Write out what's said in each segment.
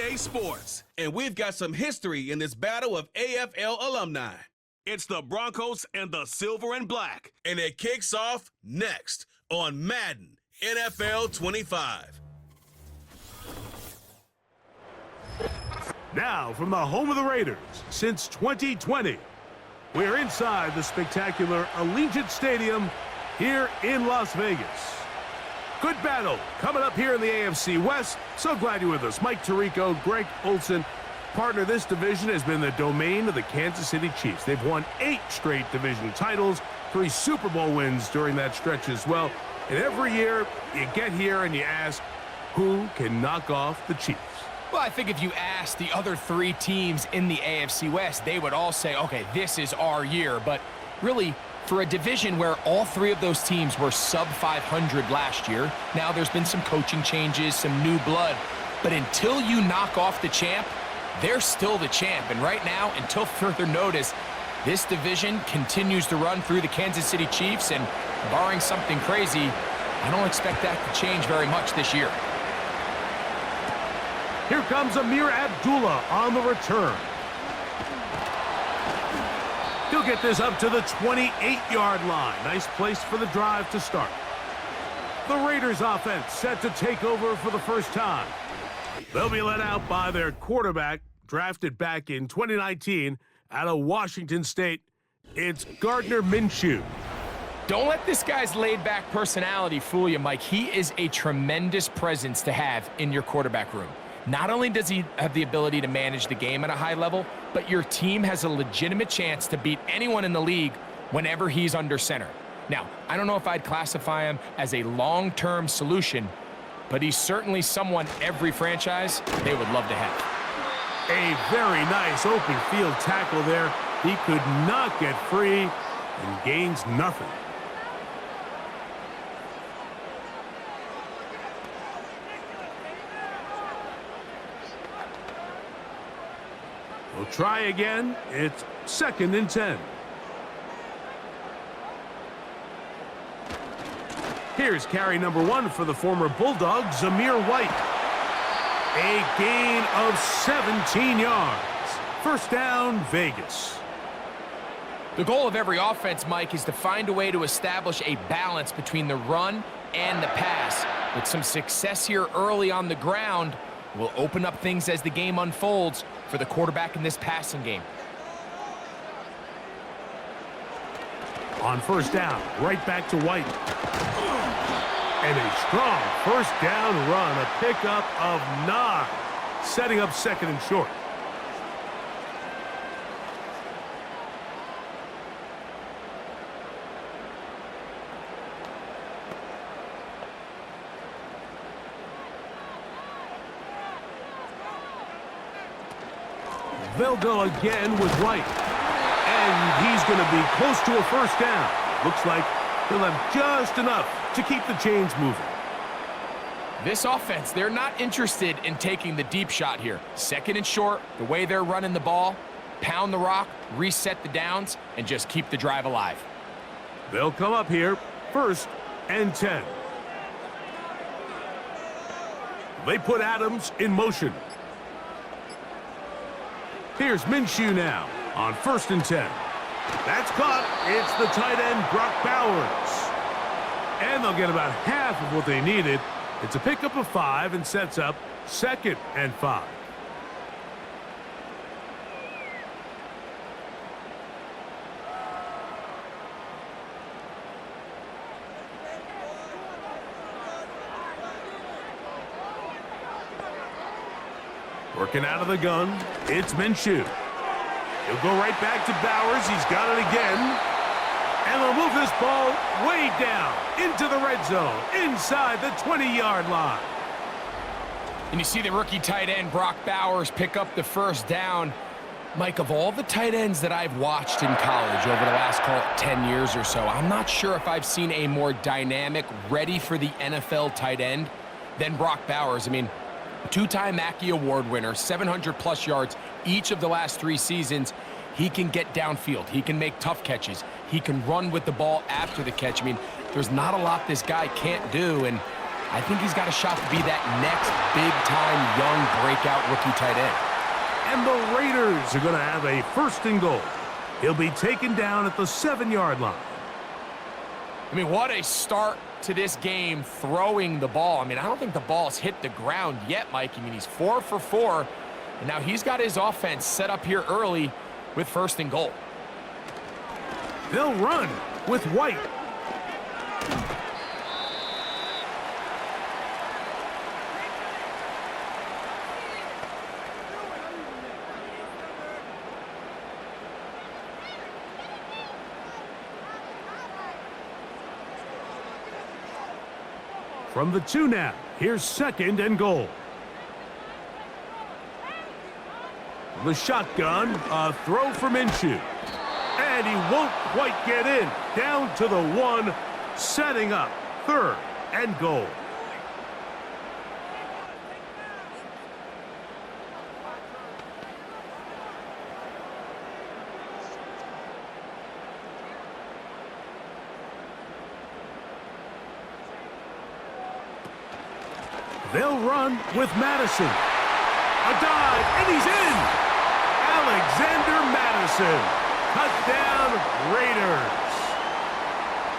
EA Sports, and we've got some history in this battle of AFL alumni. It's the Broncos and the Silver and Black, and it kicks off next on Madden NFL 25. Now, from the home of the Raiders since 2020, we're inside the spectacular Allegiant Stadium here in Las Vegas. Good battle coming up here in the AFC West. So glad you're with us. Mike Tirico, Greg Olson. Partner, this division has been the domain of the Kansas City Chiefs. They've won 8 straight division titles, 3 Super Bowl wins during that stretch as well. And every year, you get here and you ask, who can knock off the Chiefs? Well, I think if you ask the other 3 teams in the AFC West, they would all say, okay, this is our year. But really, for a division where all 3 of those teams were sub 500 last year, now there's been some coaching changes, some new blood. But until you knock off the champ, they're still the champ. And right now, until further notice, this division continues to run through the Kansas City Chiefs. And barring something crazy, I don't expect that to change very much this year. Here comes Amir Abdullah on the return. He'll get this up to the 28-yard line. Nice place for the drive to start. The Raiders offense set to take over for the first time. They'll be led out by their quarterback, drafted back in 2019 out of Washington State. It's Gardner Minshew. Don't let this guy's laid-back personality fool you, Mike. He is a tremendous presence to have in your quarterback room. Not only does he have the ability to manage the game at a high level, but your team has a legitimate chance to beat anyone in the league whenever he's under center. Now, I don't know if I'd classify him as a long-term solution, but he's certainly someone every franchise they would love to have. A very nice open field tackle there. He could not get free and gains nothing. We'll try again. It's 2nd and 10. Here's carry number 1 for the former Bulldog, Zamir White. A gain of 17 yards. First down, Vegas. The goal of every offense, Mike, is to find a way to establish a balance between the run and the pass. With some success here early on the ground, will open up things as the game unfolds for the quarterback in this passing game. On first down, right back to White. And a strong first down run, a pickup of 9, setting up 2nd and short. They'll go again with White. And he's going to be close to a first down. Looks like he'll have just enough to keep the chains moving. This offense, they're not interested in taking the deep shot here. 2nd and short, the way they're running the ball, pound the rock, reset the downs, and just keep the drive alive. They'll come up here, 1st and 10. They put Adams in motion. Here's Minshew now on 1st and 10. That's caught. It's the tight end, Brock Bowers. And they'll get about half of what they needed. It's a pickup of 5 and sets up 2nd and 5. Working out of the gun, it's Minshew. He'll go right back to Bowers. He's got it again. And they'll move this ball way down into the red zone, inside the 20-yard line. And you see the rookie tight end, Brock Bowers, pick up the first down. Mike, of all the tight ends that I've watched in college over the last, call it 10 years or so, I'm not sure if I've seen a more dynamic, ready for the NFL tight end than Brock Bowers. I mean, 2-time Mackey Award winner, 700-plus yards each of the last 3 seasons. He can get downfield. He can make tough catches. He can run with the ball after the catch. I mean, there's not a lot this guy can't do, and I think he's got a shot to be that next big-time young breakout rookie tight end. And the Raiders are going to have a 1st and goal. He'll be taken down at the 7-yard line. I mean, what a start to this game throwing the ball. I mean, I don't think the ball's hit the ground yet, Mike. I mean, he's 4 for 4, and now he's got his offense set up here early with 1st and goal. They'll run with White. From the 2 now, here's 2nd and goal. The shotgun, a throw from Minshew. And he won't quite get in. Down to the 1, setting up 3rd and goal. They'll run with Madison. A dive, and he's in! Alexander Madison. Touchdown, Raiders.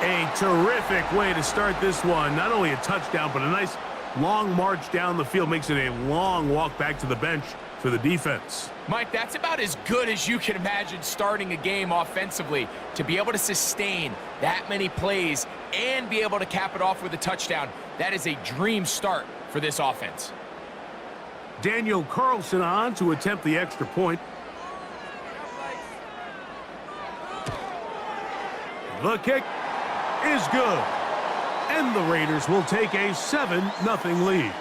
A terrific way to start this one. Not only a touchdown, but a nice long march down the field. Makes it a long walk back to the bench for the defense. Mike, that's about as good as you can imagine starting a game offensively. To be able to sustain that many plays and be able to cap it off with a touchdown, that is a dream start for this offense. Daniel Carlson on to attempt the extra point. The kick is good. And the Raiders will take a 7-0 lead.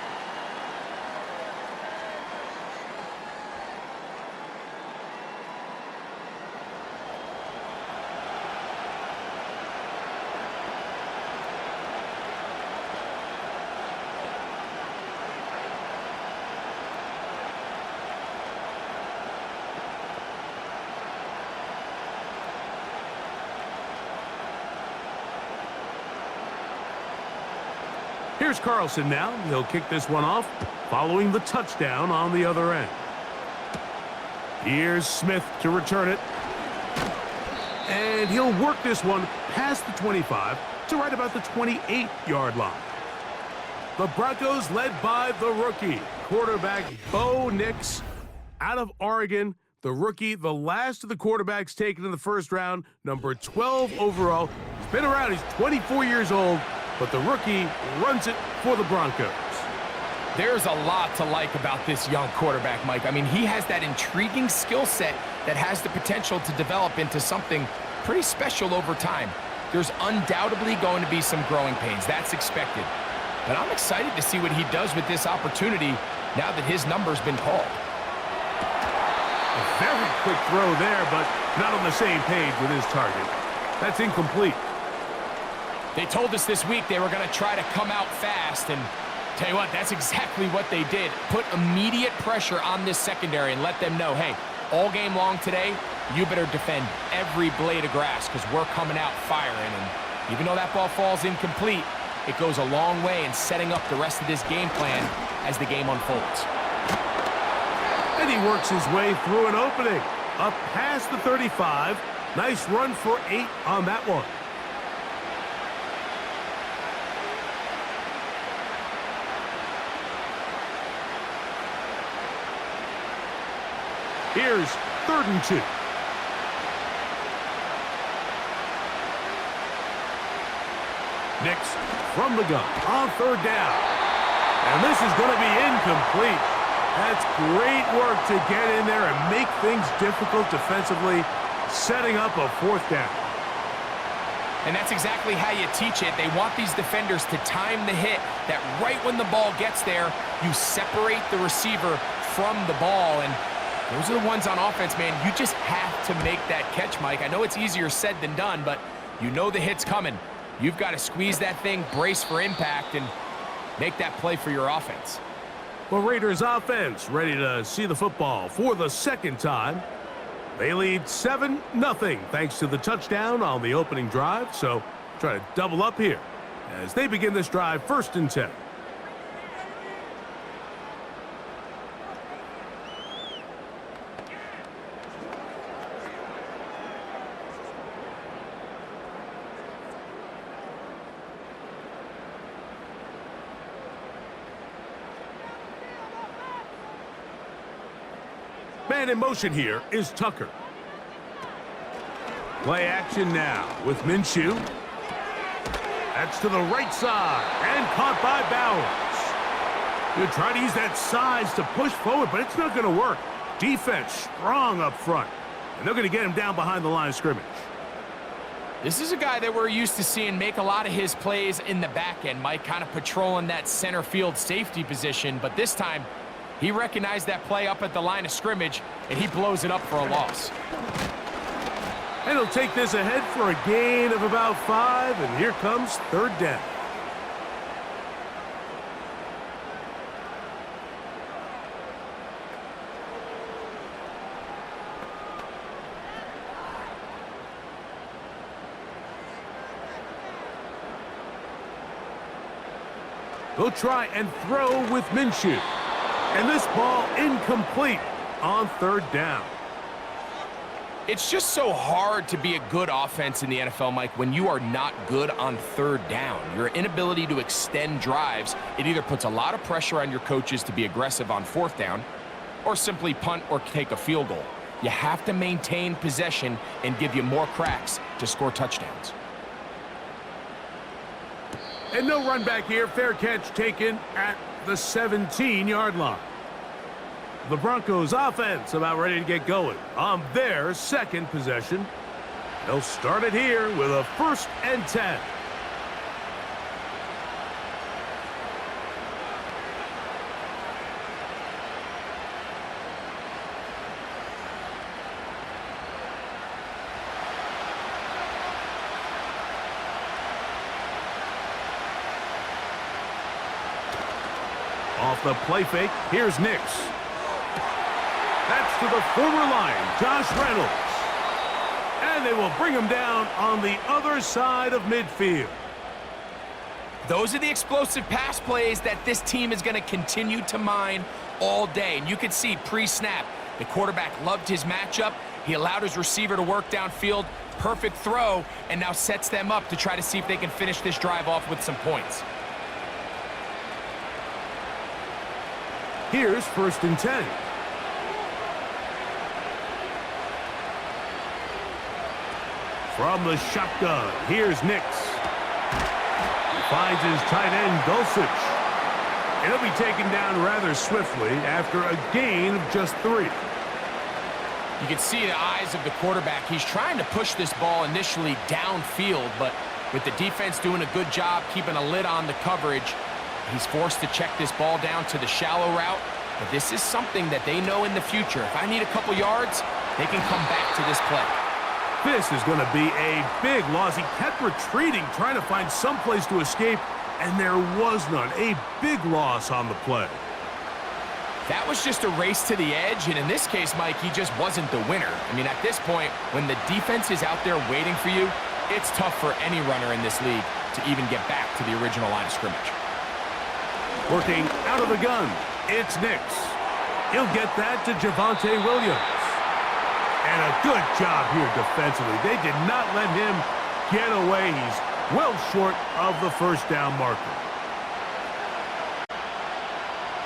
Here's Carlson now. He'll kick this one off, following the touchdown on the other end. Here's Smith to return it. And he'll work this one past the 25 to right about the 28-yard line. The Broncos led by the rookie, quarterback Bo Nix out of Oregon. The rookie, the last of the quarterbacks taken in the 1st round, number 12 overall. He's been around. He's 24 years old. But the rookie runs it for the Broncos. There's a lot to like about this young quarterback, Mike. I mean, he has that intriguing skill set that has the potential to develop into something pretty special over time. There's undoubtedly going to be some growing pains. That's expected. But I'm excited to see what he does with this opportunity now that his number's been called. A very quick throw there, but not on the same page with his target. That's incomplete. They told us this week they were going to try to come out fast, and tell you what, that's exactly what they did. Put immediate pressure on this secondary and let them know, hey, all game long today, you better defend every blade of grass because we're coming out firing. And even though that ball falls incomplete, it goes a long way in setting up the rest of this game plan as the game unfolds. And he works his way through an opening. Up past the 35. Nice run for 8 on that one. Here's 3rd and 2. Nix from the gun on 3rd down. And this is going to be incomplete. That's great work to get in there and make things difficult defensively, setting up a 4th down. And that's exactly how you teach it. They want these defenders to time the hit, that right when the ball gets there, you separate the receiver from the ball. And those are the ones on offense, man. You just have to make that catch, Mike. I know it's easier said than done, but you know the hit's coming. You've got to squeeze that thing, brace for impact, and make that play for your offense. Well, Raiders offense ready to see the football for the 2nd time. They lead 7-0 thanks to the touchdown on the opening drive. So try to double up here as they begin this drive 1st and 10. Man in motion here is Tucker. Play action now with Minshew. That's to the right side and caught by Bowers. They're trying to use that size to push forward, but it's not going to work. Defense strong up front, and they're going to get him down behind the line of scrimmage. This is a guy that we're used to seeing make a lot of his plays in the back end, Mike, kind of patrolling that center field safety position, but this time he recognized that play up at the line of scrimmage, and he blows it up for a loss. And he'll take this ahead for a gain of about 5, and here comes third down. He'll try and throw with Minshew. And this ball incomplete on third down. It's just so hard to be a good offense in the NFL, Mike, when you are not good on third down. Your inability to extend drives, it either puts a lot of pressure on your coaches to be aggressive on fourth down or simply punt or take a field goal. You have to maintain possession and give you more cracks to score touchdowns. And no run back here. Fair catch taken at the 17-yard line. The Broncos offense about ready to get going on their second possession. They'll start it here with a 1st and 10. Off the play fake, here's Nix. That's to the former Lion, Josh Reynolds. And they will bring him down on the other side of midfield. Those are the explosive pass plays that this team is going to continue to mine all day. And you can see pre-snap, the quarterback loved his matchup. He allowed his receiver to work downfield. Perfect throw, and now sets them up to try to see if they can finish this drive off with some points. Here's 1st and 10. From the shotgun, here's Nix. Finds his tight end, Dulcich. And he'll be taken down rather swiftly after a gain of just 3. You can see the eyes of the quarterback. He's trying to push this ball initially downfield, but with the defense doing a good job keeping a lid on the coverage, he's forced to check this ball down to the shallow route. But this is something that they know in the future. If I need a couple yards, they can come back to this play. This is going to be a big loss. He kept retreating, trying to find some place to escape, and there was none. A big loss on the play. That was just a race to the edge, and in this case, Mike, he just wasn't the winner. I mean, at this point, when the defense is out there waiting for you, it's tough for any runner in this league to even get back to the original line of scrimmage. Working out of the gun, it's Nix. He'll get that to Javonte Williams. And a good job here defensively. They did not let him get away. He's well short of the 1st down marker.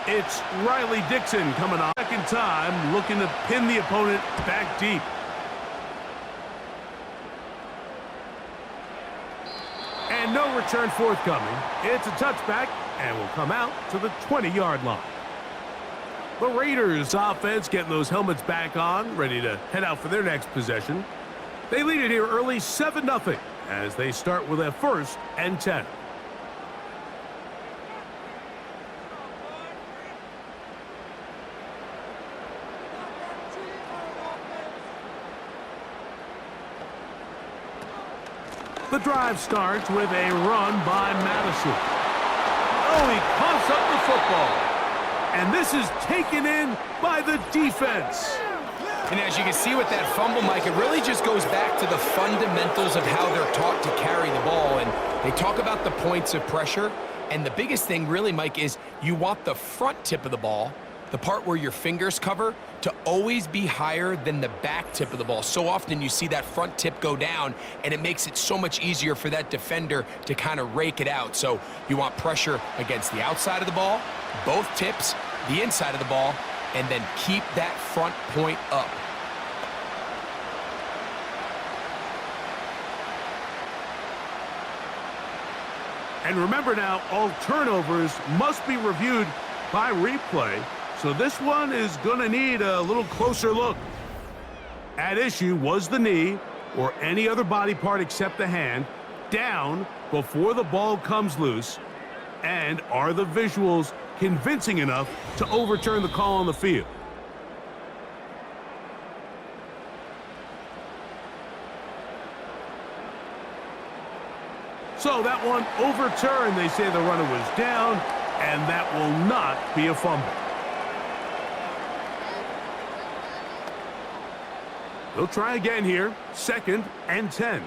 It's Riley Dixon coming on. Second time, looking to pin the opponent back deep. And no return forthcoming. It's a touchback and will come out to the 20-yard line. The Raiders offense getting those helmets back on, ready to head out for their next possession. They lead it here early 7-0 as they start with a 1st and 10. The drive starts with a run by Madison. Oh, he coughs up the football. And this is taken in by the defense. And as you can see with that fumble, Mike, it really just goes back to the fundamentals of how they're taught to carry the ball. And they talk about the points of pressure. And the biggest thing really, Mike, is you want the front tip of the ball, the part where your fingers cover, to always be higher than the back tip of the ball. So often you see that front tip go down, and it makes it so much easier for that defender to kind of rake it out. So you want pressure against the outside of the ball, both tips, the inside of the ball, and then keep that front point up. And remember now, all turnovers must be reviewed by replay, so this one is going to need a little closer look. At issue was the knee, or any other body part except the hand, down before the ball comes loose, and are the visuals convincing enough to overturn the call on the field? So that one overturned. They say the runner was down, and that will not be a fumble. They'll try again here. 2nd and 10.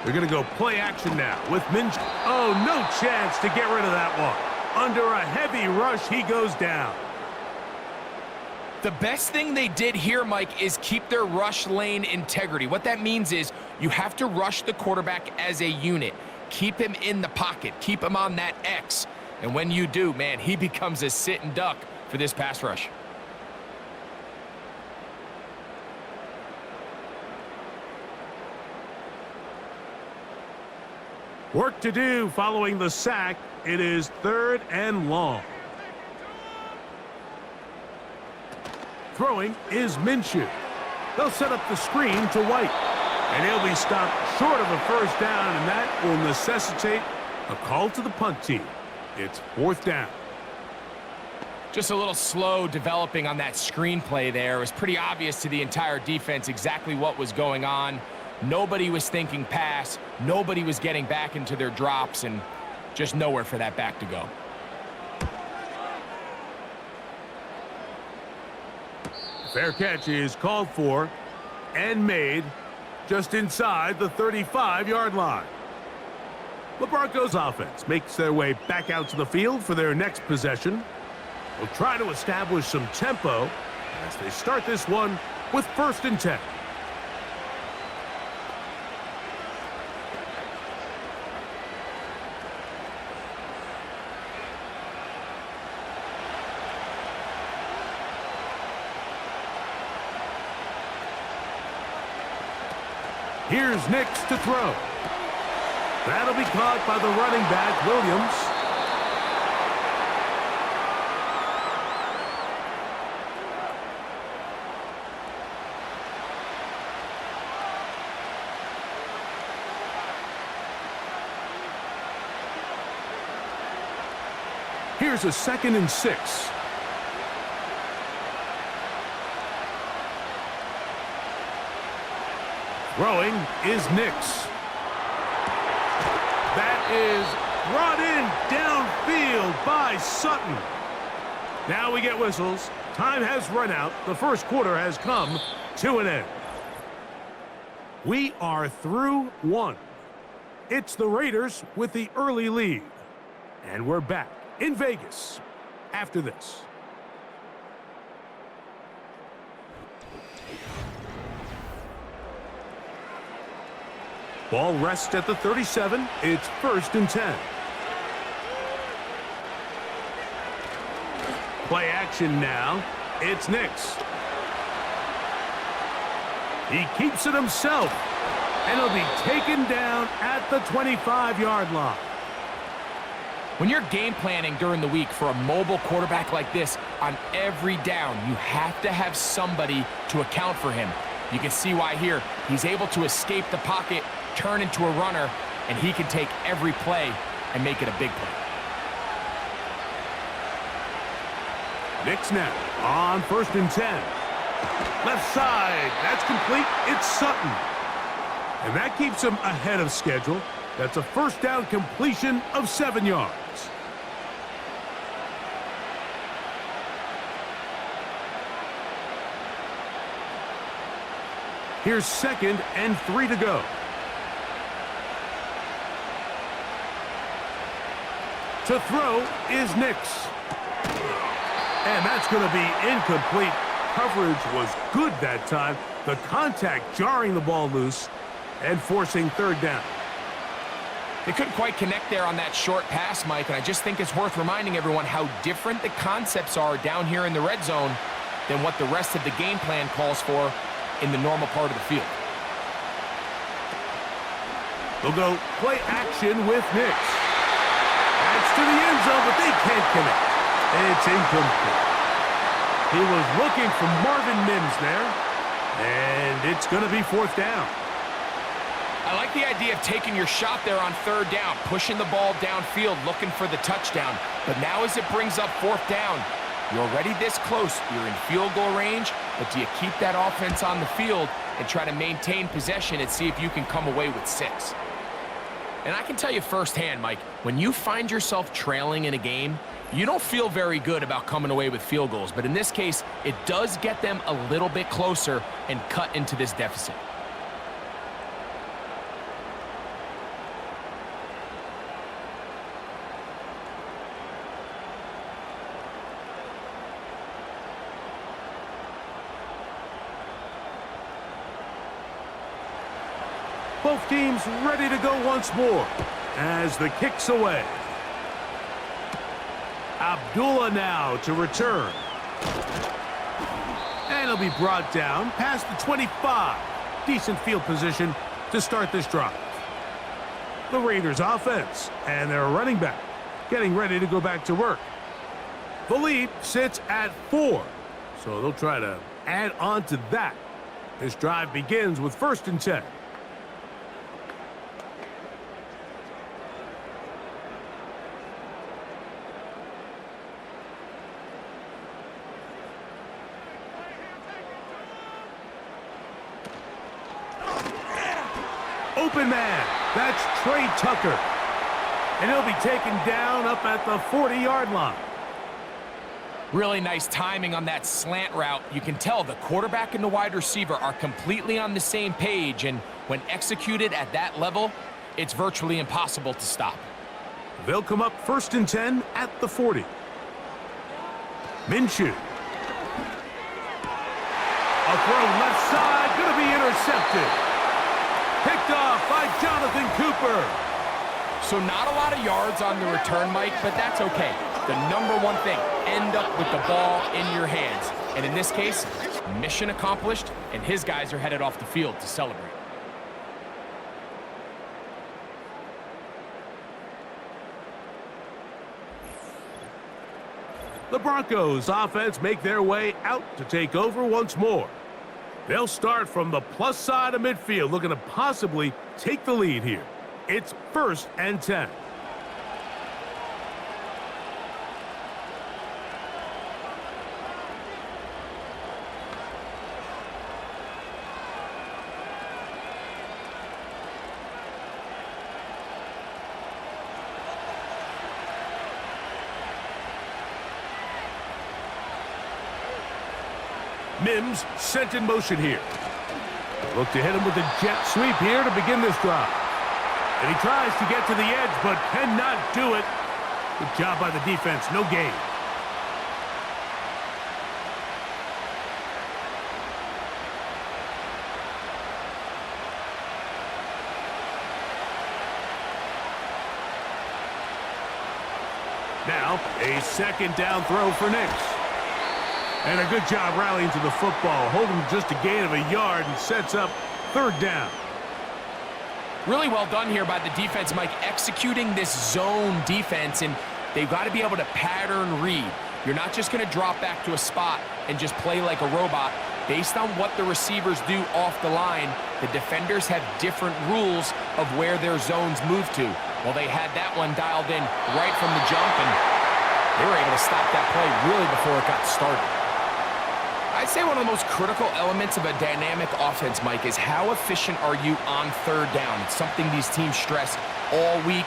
They're going to go play action now with Minch. Oh, no chance to get rid of that one. Under a heavy rush, he goes down. The best thing they did here, Mike, is keep their rush lane integrity. What that means is you have to rush the quarterback as a unit. Keep him in the pocket. Keep him on that X. And when you do, man, he becomes a sitting duck for this pass rush. Work to do following the sack. It is 3rd and long. Throwing is Minshew. They'll set up the screen to White. And he'll be stopped short of a first down, and that will necessitate a call to the punt team. It's 4th down. Just a little slow developing on that screenplay there. It was pretty obvious to the entire defense exactly what was going on. Nobody was thinking pass. Nobody was getting back into their drops, and just nowhere for that back to go. Fair catch is called for and made just inside the 35-yard line. The Broncos offense makes their way back out to the field for their next possession. They'll try to establish some tempo as they start this one with 1st and 10. Here's Nix to throw. That'll be caught by the running back, Williams. Here's a 2nd and 6. Throwing is Nix. That is brought in downfield by Sutton. Now we get whistles. Time has run out. The first quarter has come to an end. We are through one. It's the Raiders with the early lead. And we're back in Vegas after this. Ball rests at the 37. It's 1st and 10. Play action now. It's Nix. He keeps it himself. And he'll be taken down at the 25-yard line. When you're game planning during the week for a mobile quarterback like this, on every down, you have to have somebody to account for him. You can see why here. He's able to escape the pocket, turn into a runner, and he can take every play and make it a big play. Nix now on 1st and 10. Left side, that's complete. It's Sutton. And that keeps him ahead of schedule. That's a first down completion of 7 yards. Here's 2nd and 3 to go. To throw is Nix. And that's going to be incomplete. Coverage was good that time. The contact jarring the ball loose and forcing 3rd down. They couldn't quite connect there on that short pass, Mike, and I just think it's worth reminding everyone how different the concepts are down here in the red zone than what the rest of the game plan calls for in the normal part of the field. They'll go play action with Nix. That's to the end zone, but they can't connect. It's incomplete. He was looking for Marvin Mims there, and it's going to be fourth down. I like the idea of taking your shot there on third down, pushing the ball downfield, looking for the touchdown. But now as it brings up fourth down, you're already this close. You're in field goal range, but do you keep that offense on the field and try to maintain possession and see if you can come away with 6? And I can tell you firsthand, Mike, when you find yourself trailing in a game, you don't feel very good about coming away with field goals. But in this case, it does get them a little bit closer and cut into this deficit. Both teams ready to go once more as the kick's away. Abdullah now to return. And he'll be brought down past the 25. Decent field position to start this drive. The Raiders offense and their running back getting ready to go back to work. The lead sits at 4, so they'll try to add on to that. This drive begins with 1st and 10. Open man, that's Trey Tucker. And he'll be taken down up at the 40-yard line. Really nice timing on that slant route. You can tell the quarterback and the wide receiver are completely on the same page, and when executed at that level, it's virtually impossible to stop. They'll come up 1st and 10 at the 40. Minshew. A throw left side, going to be intercepted. Picked off by Jonathan Cooper. So not a lot of yards on the return, Mike, but that's okay. The number one thing, end up with the ball in your hands. And in this case, mission accomplished, and his guys are headed off the field to celebrate. The Broncos offense make their way out to take over once more. They'll start from the plus side of midfield, looking to possibly take the lead here. It's 1st and 10. Mims sent in motion here. Look to hit him with a jet sweep here to begin this drive. And he tries to get to the edge, but cannot do it. Good job by the defense. No gain. Now, a 2nd down throw for Nix. And a good job rallying to the football, holding just a gain of a yard and sets up 3rd down. Really well done here by the defense, Mike, executing this zone defense, and they've got to be able to pattern read. You're not just going to drop back to a spot and just play like a robot. Based on what the receivers do off the line, the defenders have different rules of where their zones move to. Well, they had that one dialed in right from the jump, and they were able to stop that play really before it got started. I'd say one of the most critical elements of a dynamic offense, Mike, is how efficient are you on 3rd down. It's something these teams stress all week.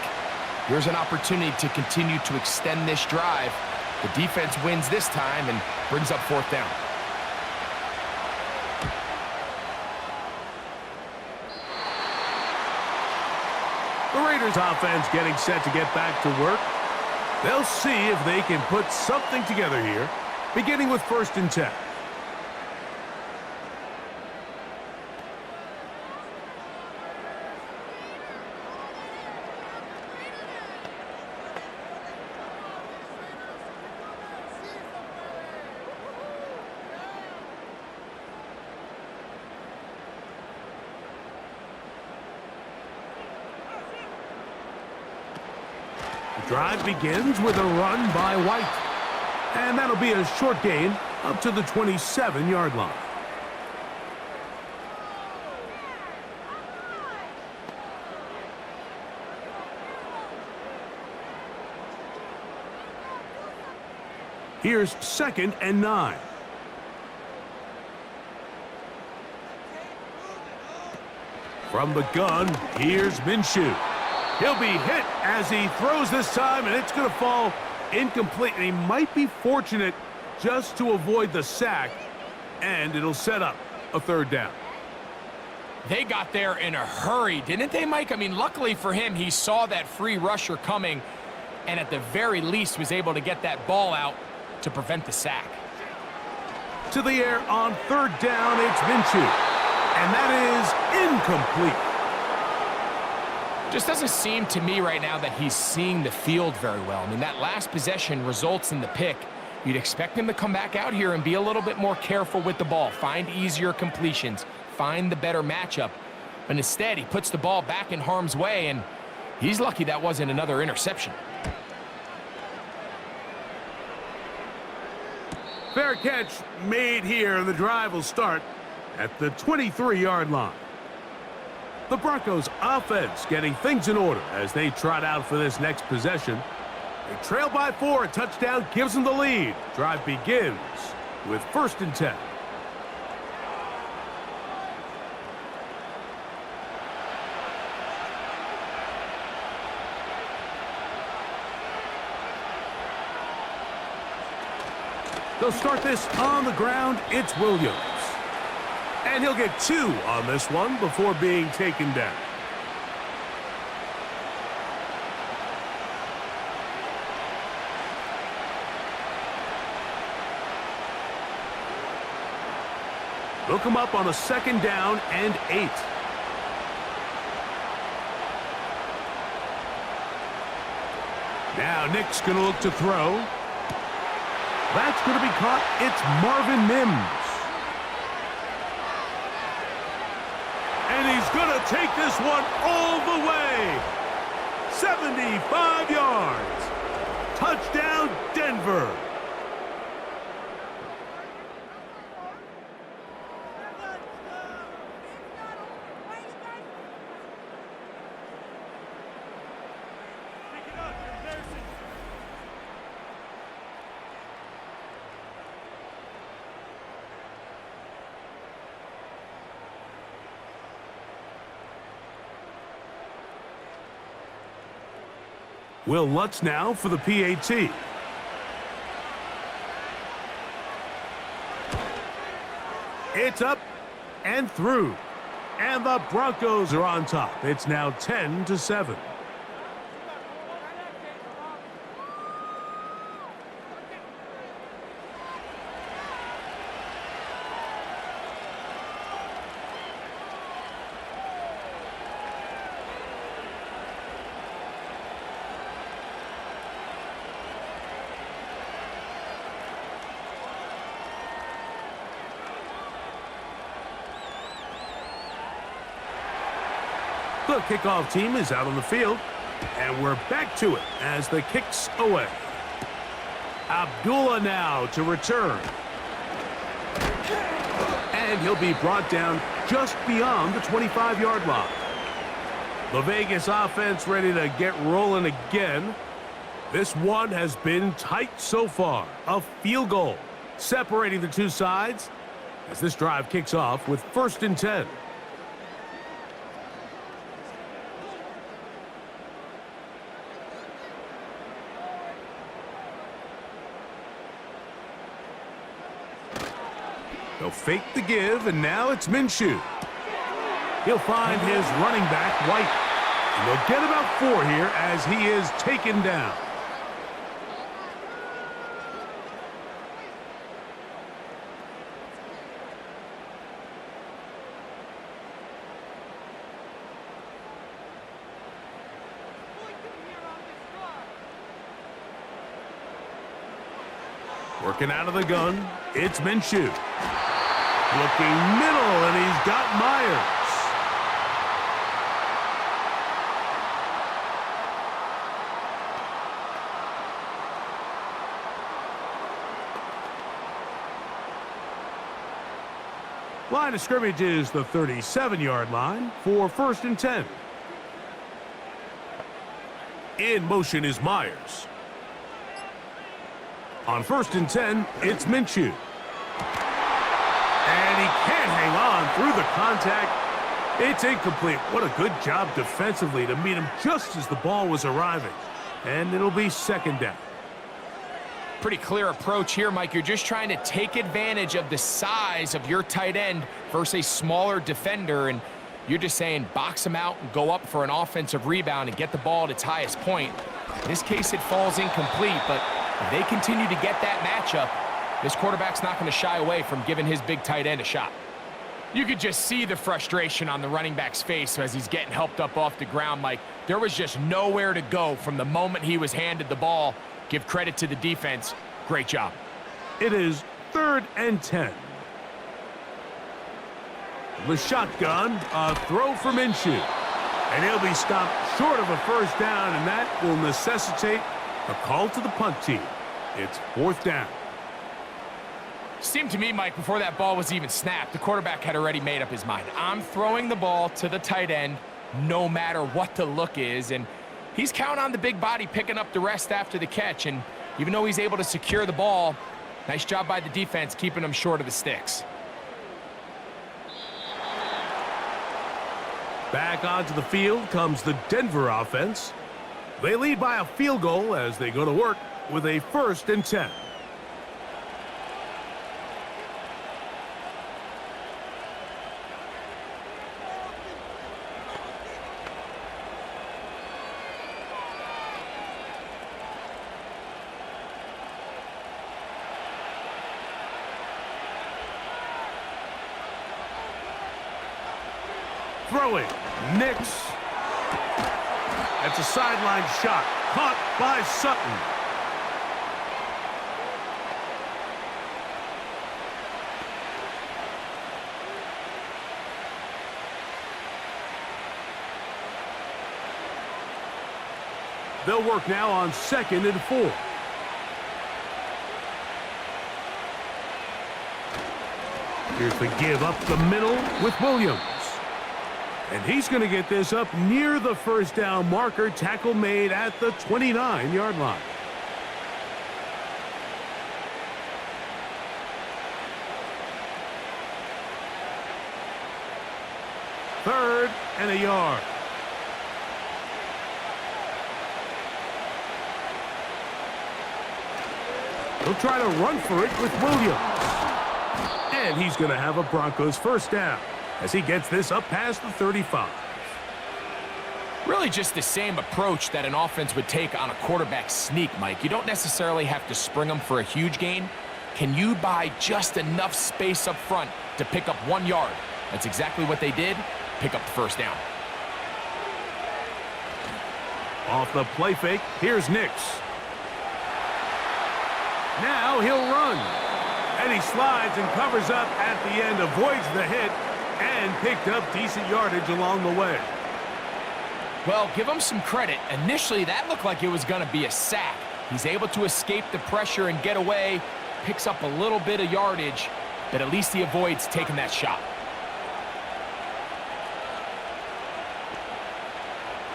Here's an opportunity to continue to extend this drive. The defense wins this time and brings up 4th down. The Raiders offense getting set to get back to work. They'll see if they can put something together here, beginning with 1st and 10. Drive begins with a run by White. And that'll be a short gain up to the 27-yard line. Here's 2nd and 9. From the gun, here's Minshew. He'll be hit as he throws this time, and it's going to fall incomplete. And he might be fortunate just to avoid the sack, and it'll set up a 3rd down. They got there in a hurry, didn't they, Mike? I mean, luckily for him, he saw that free rusher coming, and at the very least was able to get that ball out to prevent the sack. To the air on 3rd down, it's Minshew. And that is incomplete. Just doesn't seem to me right now that he's seeing the field very well. I mean, that last possession results in the pick. You'd expect him to come back out here and be a little bit more careful with the ball, find easier completions, find the better matchup. But instead, he puts the ball back in harm's way, and he's lucky that wasn't another interception. Fair catch made here, and the drive will start at the 23-yard line. The Broncos offense getting things in order as they trot out for this next possession. They trail by 4, a touchdown gives them the lead. Drive begins with 1st and 10. They'll start this on the ground. It's Williams. And he'll get 2 on this one before being taken down. They'll come up on a 2nd down and 8. Now Nick's going to look to throw. That's going to be caught. It's Marvin Mims. And he's going to take this one all the way. 75 yards. Touchdown, Denver. Will Lutz now for the PAT. It's up and through. And the Broncos are on top. It's now 10-7. The kickoff team is out on the field, and we're back to it as the kick's away. Abdullah now to return. And he'll be brought down just beyond the 25-yard line. The Vegas offense ready to get rolling again. This one has been tight so far. A field goal separating the two sides as this drive kicks off with 1st and 10. They'll fake the give, and now it's Minshew. He'll find his running back, White. And they'll get about 4 here as he is taken down. Working out of the gun, it's Minshew. Looking middle, and he's got Myers. Line of scrimmage is the 37-yard line for 1st and 10. In motion is Myers. On 1st and 10, it's Minshew. And he can't hang on through the contact. It's incomplete. What a good job defensively to meet him just as the ball was arriving. And it'll be 2nd down. Pretty clear approach here, Mike. You're just trying to take advantage of the size of your tight end versus a smaller defender, and you're just saying box him out and go up for an offensive rebound and get the ball at its highest point. In this case, it falls incomplete, but if they continue to get that matchup, this quarterback's not going to shy away from giving his big tight end a shot. You could just see the frustration on the running back's face as he's getting helped up off the ground, Mike. There was just nowhere to go from the moment he was handed the ball. Give credit to the defense. Great job. It is 3rd and 10. The shotgun, a throw for Minshew. And he'll be stopped short of a 1st down, and that will necessitate a call to the punt team. It's 4th down. Seemed to me, Mike, before that ball was even snapped, the quarterback had already made up his mind. I'm throwing the ball to the tight end no matter what the look is, and he's counting on the big body picking up the rest after the catch, and even though he's able to secure the ball, nice job by the defense keeping him short of the sticks. Back onto the field comes the Denver offense. They lead by a field goal as they go to work with a 1st and 10. Throwing, Nix. That's a sideline shot, caught by Sutton. They'll work now on 2nd and 4. Here's the give up the middle with Williams. And he's going to get this up near the 1st down marker. Tackle made at the 29-yard line. Third and a yard. He'll try to run for it with Williams. And he's going to have a Broncos 1st down as he gets this up past the 35. Really just the same approach that an offense would take on a quarterback sneak, Mike. You don't necessarily have to spring them for a huge gain. Can you buy just enough space up front to pick up 1 yard? That's exactly what they did. Pick up the 1st down. Off the play fake, here's Nix. Now he'll run. And he slides and covers up at the end, avoids the hit, and picked up decent yardage along the way. Well, give him some credit. Initially, that looked like it was going to be a sack. He's able to escape the pressure and get away, picks up a little bit of yardage, but at least he avoids taking that shot.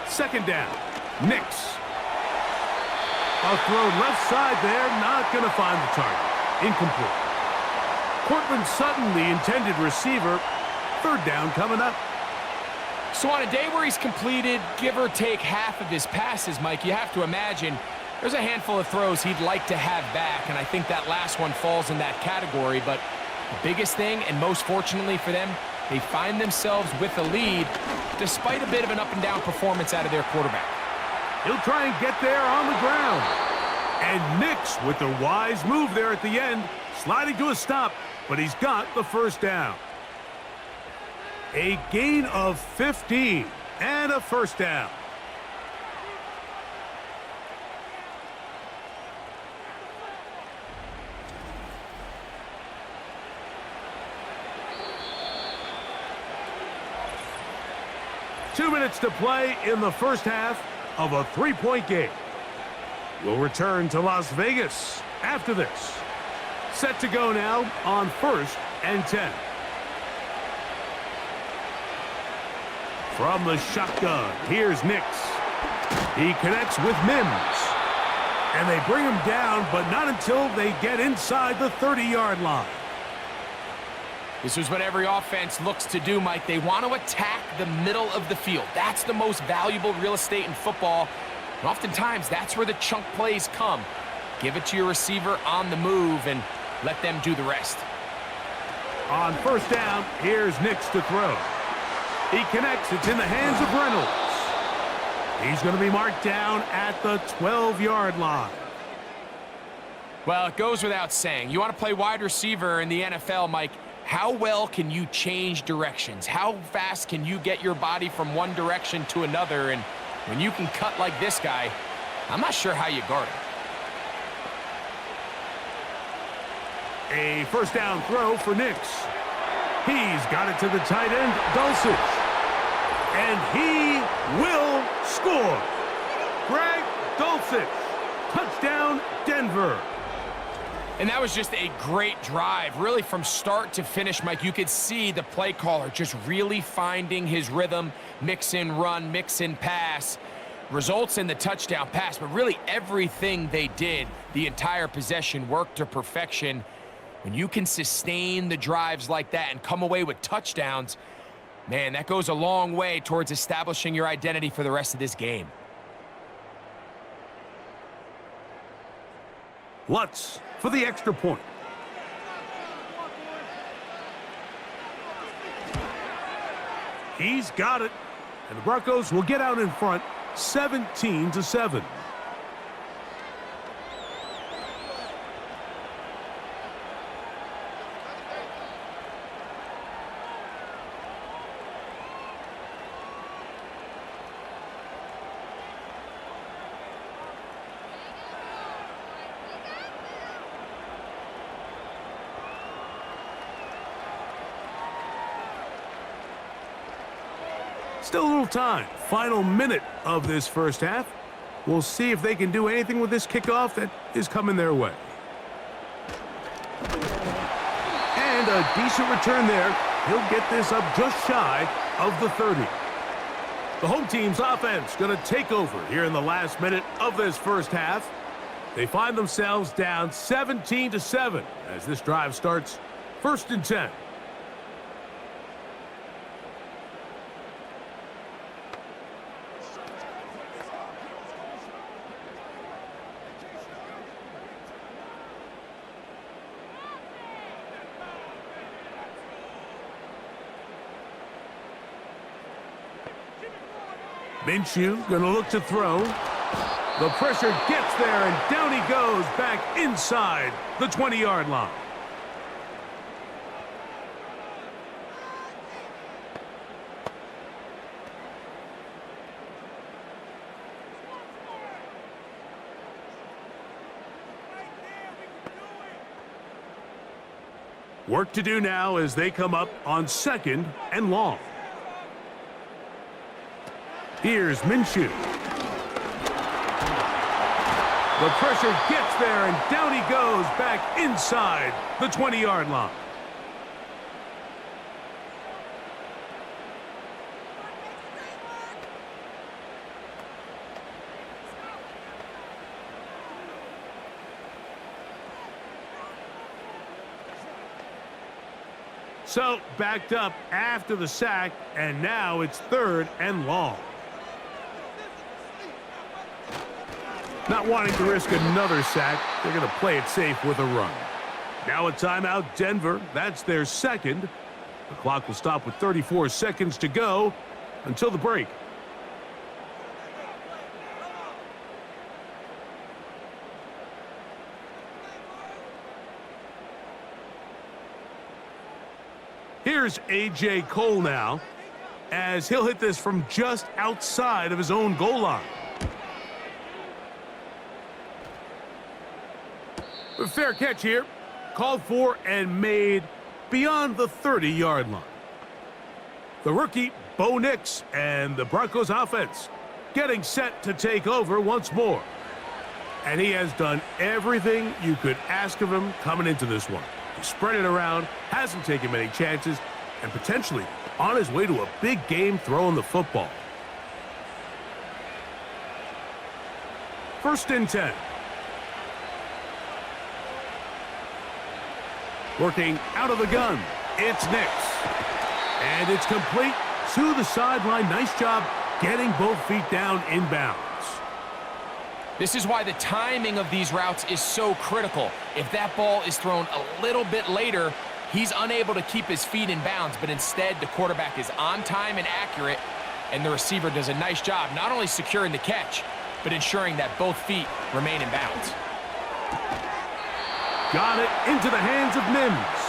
2nd down, Nix. A throw left side there, not going to find the target. Incomplete. Cortland Sutton, the intended receiver. 3rd down coming up. So on a day where he's completed, give or take half of his passes, Mike, you have to imagine there's a handful of throws he'd like to have back, and I think that last one falls in that category. But the biggest thing, and most fortunately for them, they find themselves with a lead despite a bit of an up-and-down performance out of their quarterback. He'll try and get there on the ground. And Nix with the wise move there at the end, sliding to a stop, but he's got the 1st down. A gain of 15 and a 1st down. Two minutes to play in the 1st half of a 3-point game. We'll return to Las Vegas after this. Set to go now on 1st and 10. From the shotgun, here's Nix. He connects with Mims. And they bring him down, but not until they get inside the 30-yard line. This is what every offense looks to do, Mike. They want to attack the middle of the field. That's the most valuable real estate in football. And oftentimes, that's where the chunk plays come. Give it to your receiver on the move and let them do the rest. On first down, here's Nix to throw. He connects. It's in the hands of Reynolds. He's going to be marked down at the 12-yard line. Well, it goes without saying. You want to play wide receiver in the NFL, Mike. How well can you change directions? How fast can you get your body from one direction to another? And when you can cut like this guy, I'm not sure how you guard him. A first down throw for Nix. He's got it to the tight end, Dulcich. And he will score. Greg Dulcich. Touchdown, Denver. And that was just a great drive, really from start to finish, Mike. You could see the play caller just really finding his rhythm, mix in run, mix in pass. Results in the touchdown pass, but really everything they did, the entire possession worked to perfection. When you can sustain the drives like that and come away with touchdowns, man, that goes a long way towards establishing your identity for the rest of this game. Lutz for the extra point. He's got it. And the Broncos will get out in front 17-7. Still a little time. Final minute of this first half. We'll see if they can do anything with this kickoff that is coming their way. And a decent return there. He'll get this up just shy of the 30. The home team's offense going to take over here in the last minute of this first half. They find themselves down 17-7 as this drive starts 1st and 10. Minshew going to look to throw. The pressure gets there, and down he goes back inside the 20-yard line. Work to do now as they come up on 2nd and long. Here's Minshew. The pressure gets there, and down he goes back inside the 20-yard line. So, backed up after the sack, and now it's 3rd and long. Not wanting to risk another sack, they're going to play it safe with a run. Now a timeout, Denver. That's their 2nd. The clock will stop with 34 seconds to go until the break. Here's A.J. Cole now, as he'll hit this from just outside of his own goal line. A fair catch here, called for and made beyond the 30-yard line. The rookie, Bo Nix, and the Broncos offense getting set to take over once more. And he has done everything you could ask of him coming into this one. He spread it around, hasn't taken many chances, and potentially on his way to a big game throwing the football. 1st and 10. Working out of the gun, it's Nix. And it's complete to the sideline. Nice job getting both feet down inbounds. This is why the timing of these routes is so critical. If that ball is thrown a little bit later, he's unable to keep his feet in bounds, but instead the quarterback is on time and accurate, and the receiver does a nice job not only securing the catch, but ensuring that both feet remain in bounds. Got it into the hands of Mims.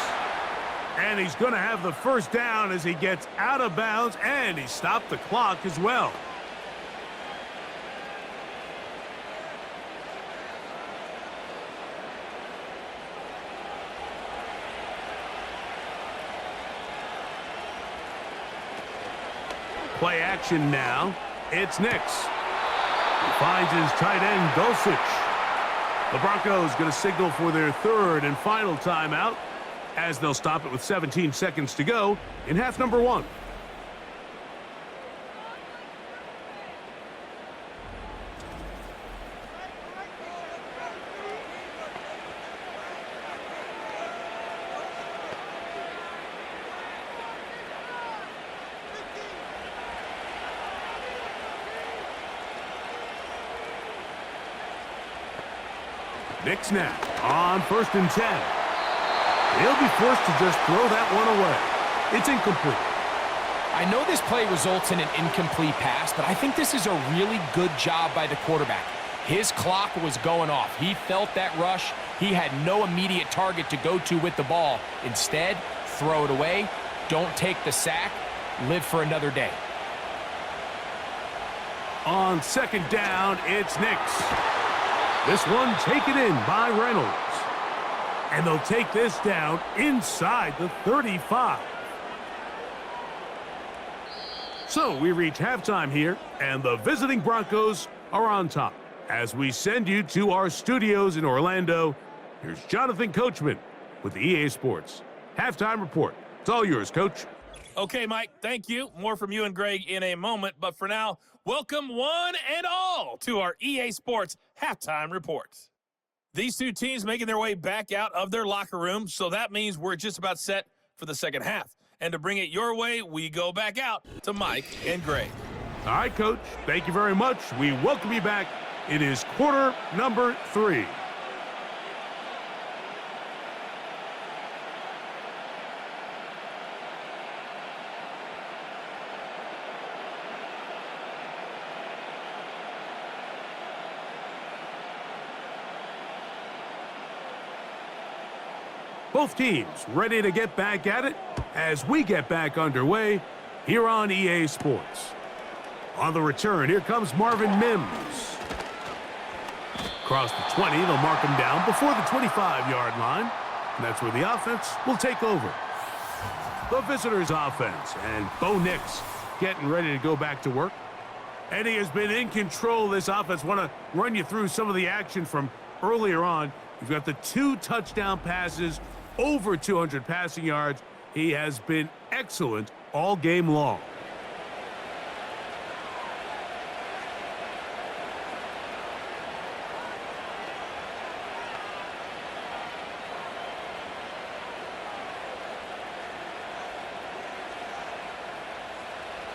And he's going to have the first down as he gets out of bounds, and he stopped the clock as well. Play action now. It's Nix. He finds his tight end, Dulcich. The Broncos going to signal for their 3rd and final timeout, as they'll stop it with 17 seconds to go in half number 1. Nix now on 1st and 10. He'll be forced to just throw that one away. It's incomplete. I know this play results in an incomplete pass, but I think this is a really good job by the quarterback. His clock was going off. He felt that rush. He had no immediate target to go to with the ball. Instead, throw it away. Don't take the sack. Live for another day. On 2nd down, it's Nix. This one taken in by Reynolds. And they'll take this down inside the 35. So we reach halftime here, and the visiting Broncos are on top. As we send you to our studios in Orlando, here's Jonathan Coachman with the EA Sports Halftime Report. It's all yours, Coach. Okay, Mike, thank you. More from you and Greg in a moment. But for now, welcome one and all to our EA Sports Halftime Reports. These two teams making their way back out of their locker room, so that means we're just about set for the second half. And to bring it your way, we go back out to Mike and Greg. All right, Coach, thank you very much. We welcome you back. It is quarter number 3. Both teams ready to get back at it as we get back underway here on EA Sports. On the return, here comes Marvin Mims. Across the 20, they'll mark him down before the 25-yard line. And that's where the offense will take over. The visitors' offense, and Bo Nix getting ready to go back to work. And he has been in control of this offense. Want to run you through some of the action from earlier on. You've got the 2 touchdown passes, over 200 passing yards. He has been excellent all game long.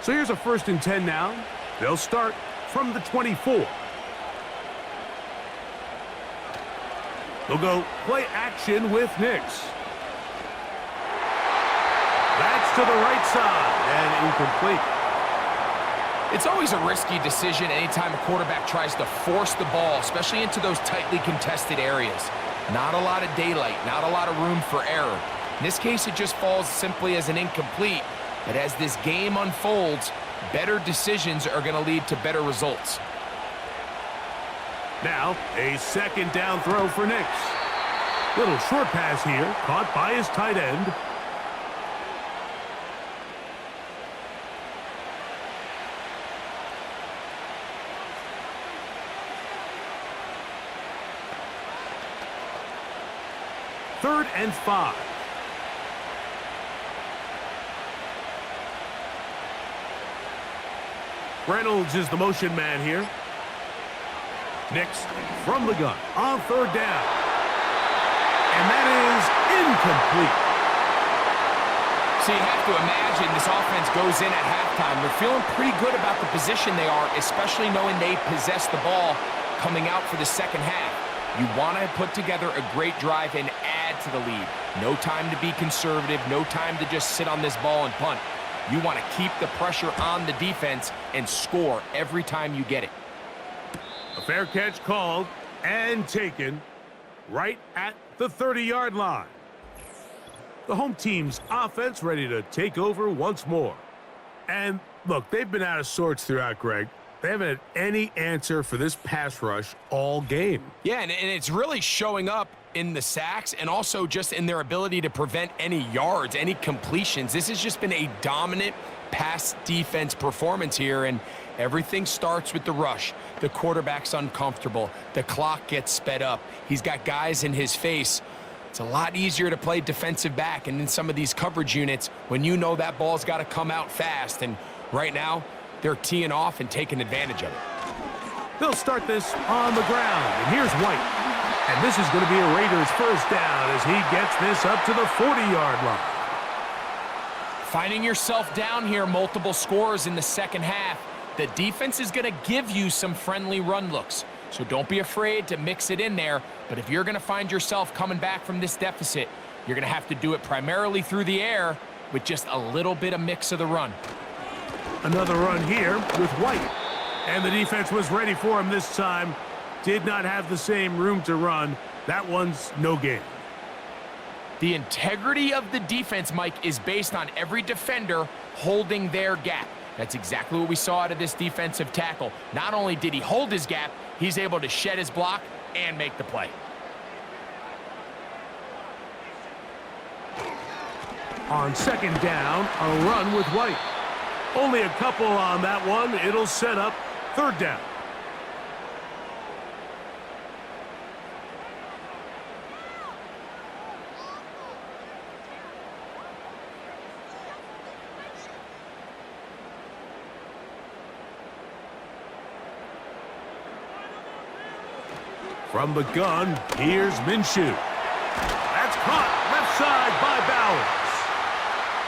So here's a 1st and 10 now. They'll start from the 24. They'll go play action with Nix. That's to the right side and incomplete. It's always a risky decision anytime a quarterback tries to force the ball, especially into those tightly contested areas. Not a lot of daylight, not a lot of room for error. In this case, it just falls simply as an incomplete. But as this game unfolds, better decisions are going to lead to better results. Now, a 2nd down throw for Nix. Little short pass here, caught by his tight end. Third and 5. Reynolds is the motion man here. Next, from the gun, on third down. And that is incomplete. So you have to imagine this offense goes in at halftime. They're feeling pretty good about the position they are, especially knowing they possess the ball coming out for the second half. You want to put together a great drive and add to the lead. No time to be conservative, no time to just sit on this ball and punt. You want to keep the pressure on the defense and score every time you get it. A fair catch called and taken right at the 30-yard line. The home team's offense ready to take over once more. And look, they've been out of sorts throughout, Greg. They haven't had any answer for this pass rush all game. Yeah, and it's really showing up in the sacks and also just in their ability to prevent any yards, any completions. This has just been a dominant pass defense performance here, and everything starts with the rush. The quarterback's uncomfortable. The clock gets sped up. He's got guys in his face. It's a lot easier to play defensive back and in some of these coverage units when you know that ball's got to come out fast. And right now, they're teeing off and taking advantage of it. They'll start this on the ground, and here's White. And this is going to be a Raiders first down as he gets this up to the 40-yard line. Finding yourself down here, multiple scores in the second half. The defense is going to give you some friendly run looks. So don't be afraid to mix it in there. But if you're going to find yourself coming back from this deficit, you're going to have to do it primarily through the air with just a little bit of mix of the run. Another run here with White. And the defense was ready for him this time. Did not have the same room to run. That one's no gain. The integrity of the defense, Mike, is based on every defender holding their gap. That's exactly what we saw out of this defensive tackle. Not only did he hold his gap, he's able to shed his block and make the play. On second down, a run with White. Only a couple on that one. It'll set up third down. From the gun, here's Minshew. That's caught left side by Bowers.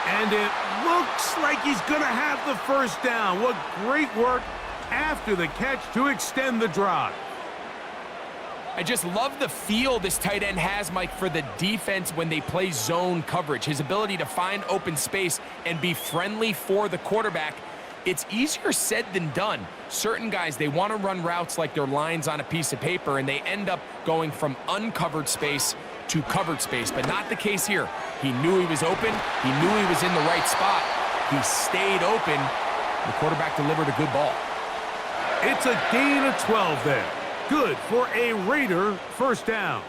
And it looks like he's going to have the first down. What great work after the catch to extend the drive. I just love the feel this tight end has, Mike, for the defense when they play zone coverage. His ability to find open space and be friendly for the quarterback. It's easier said than done. Certain guys, they want to run routes like they're lines on a piece of paper, and they end up going from uncovered space to covered space, but not the case here. He knew he was open. He knew he was in the right spot. He stayed open. The quarterback delivered a good ball. It's a gain of 12 there. Good for a Raider first down.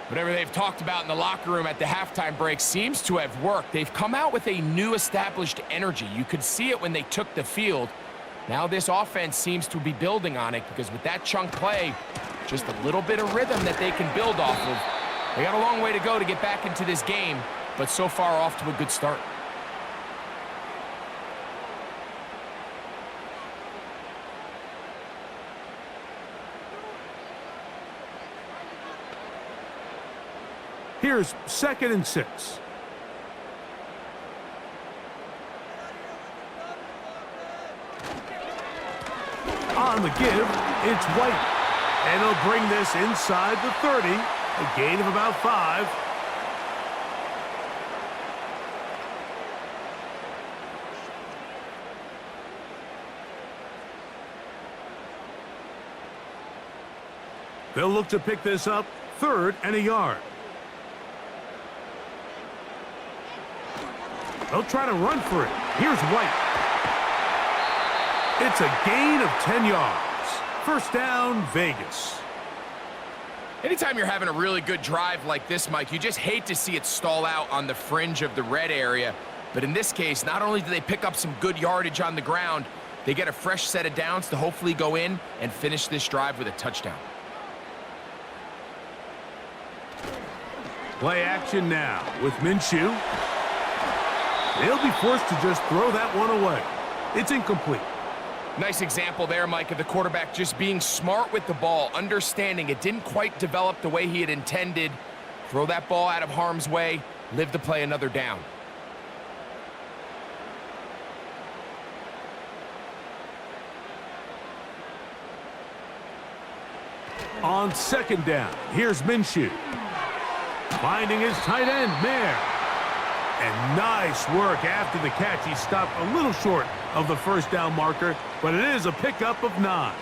Whatever they've talked about in the locker room at the halftime break seems to have worked. They've come out with a new established energy. You could see it when they took the field. Now this offense seems to be building on it because with that chunk play, just a little bit of rhythm that they can build off of. They got a long way to go to get back into this game, but so far off to a good start. Here's 2nd and 6. On the give, it's White. And he'll bring this inside the 30. A gain of about 5. They'll look to pick this up 3rd and a yard. They'll try to run for it. Here's White. It's a gain of 10 yards. First down, Vegas. Anytime you're having a really good drive like this, Mike, you just hate to see it stall out on the fringe of the red area. But in this case, not only do they pick up some good yardage on the ground, they get a fresh set of downs to hopefully go in and finish this drive with a touchdown. Play action now with Minshew. They'll be forced to just throw that one away. It's incomplete. Nice example there, Mike, of the quarterback just being smart with the ball, understanding it didn't quite develop the way he had intended. Throw that ball out of harm's way, live to play another down. On second down, here's Minshew. Finding his tight end, Mayer. And nice work after the catch. He stopped a little short of the first down marker, but it is a pickup of 9.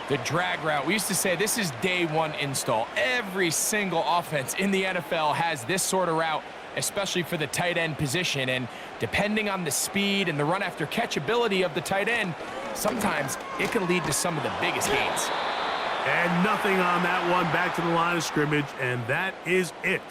The drag route, we used to say this is day one install. Every single offense in the NFL has this sort of route, especially for the tight end position. And depending on the speed and the run after catch ability of the tight end, sometimes it can lead to some of the biggest gains. And nothing on that one, back to the line of scrimmage, and that is it.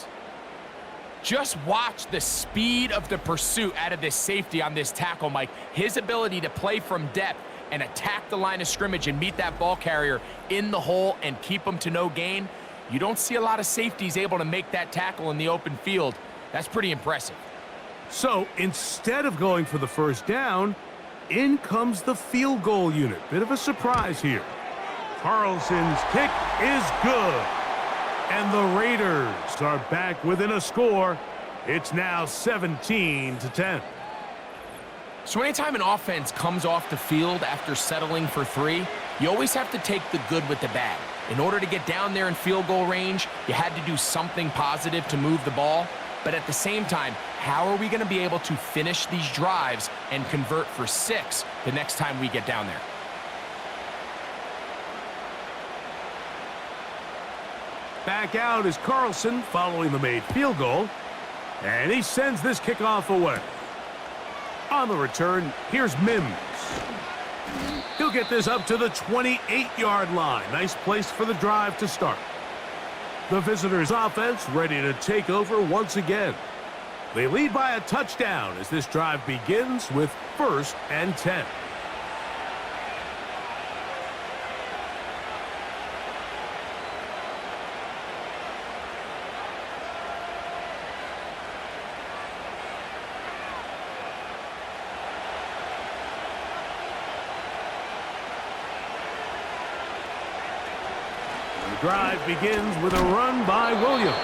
Just watch the speed of the pursuit out of this safety on this tackle, Mike. His ability to play from depth and attack the line of scrimmage and meet that ball carrier in the hole and keep him to no gain. You don't see a lot of safeties able to make that tackle in the open field. That's pretty impressive. So instead of going for the first down, in comes the field goal unit. Bit of a surprise here. Carlson's kick is good. And the Raiders are back within a score. It's now 17-10. So anytime an offense comes off the field after settling for 3, you always have to take the good with the bad. In order to get down there in field goal range, you had to do something positive to move the ball. But at the same time, how are we going to be able to finish these drives and convert for 6 the next time we get down there? Back out is Carlson following the made field goal. And he sends this kickoff away. On the return, here's Mims. He'll get this up to the 28-yard line. Nice place for the drive to start. The visitors' offense ready to take over once again. They lead by a touchdown as this drive begins with 1st and 10. The drive begins with a run by Williams.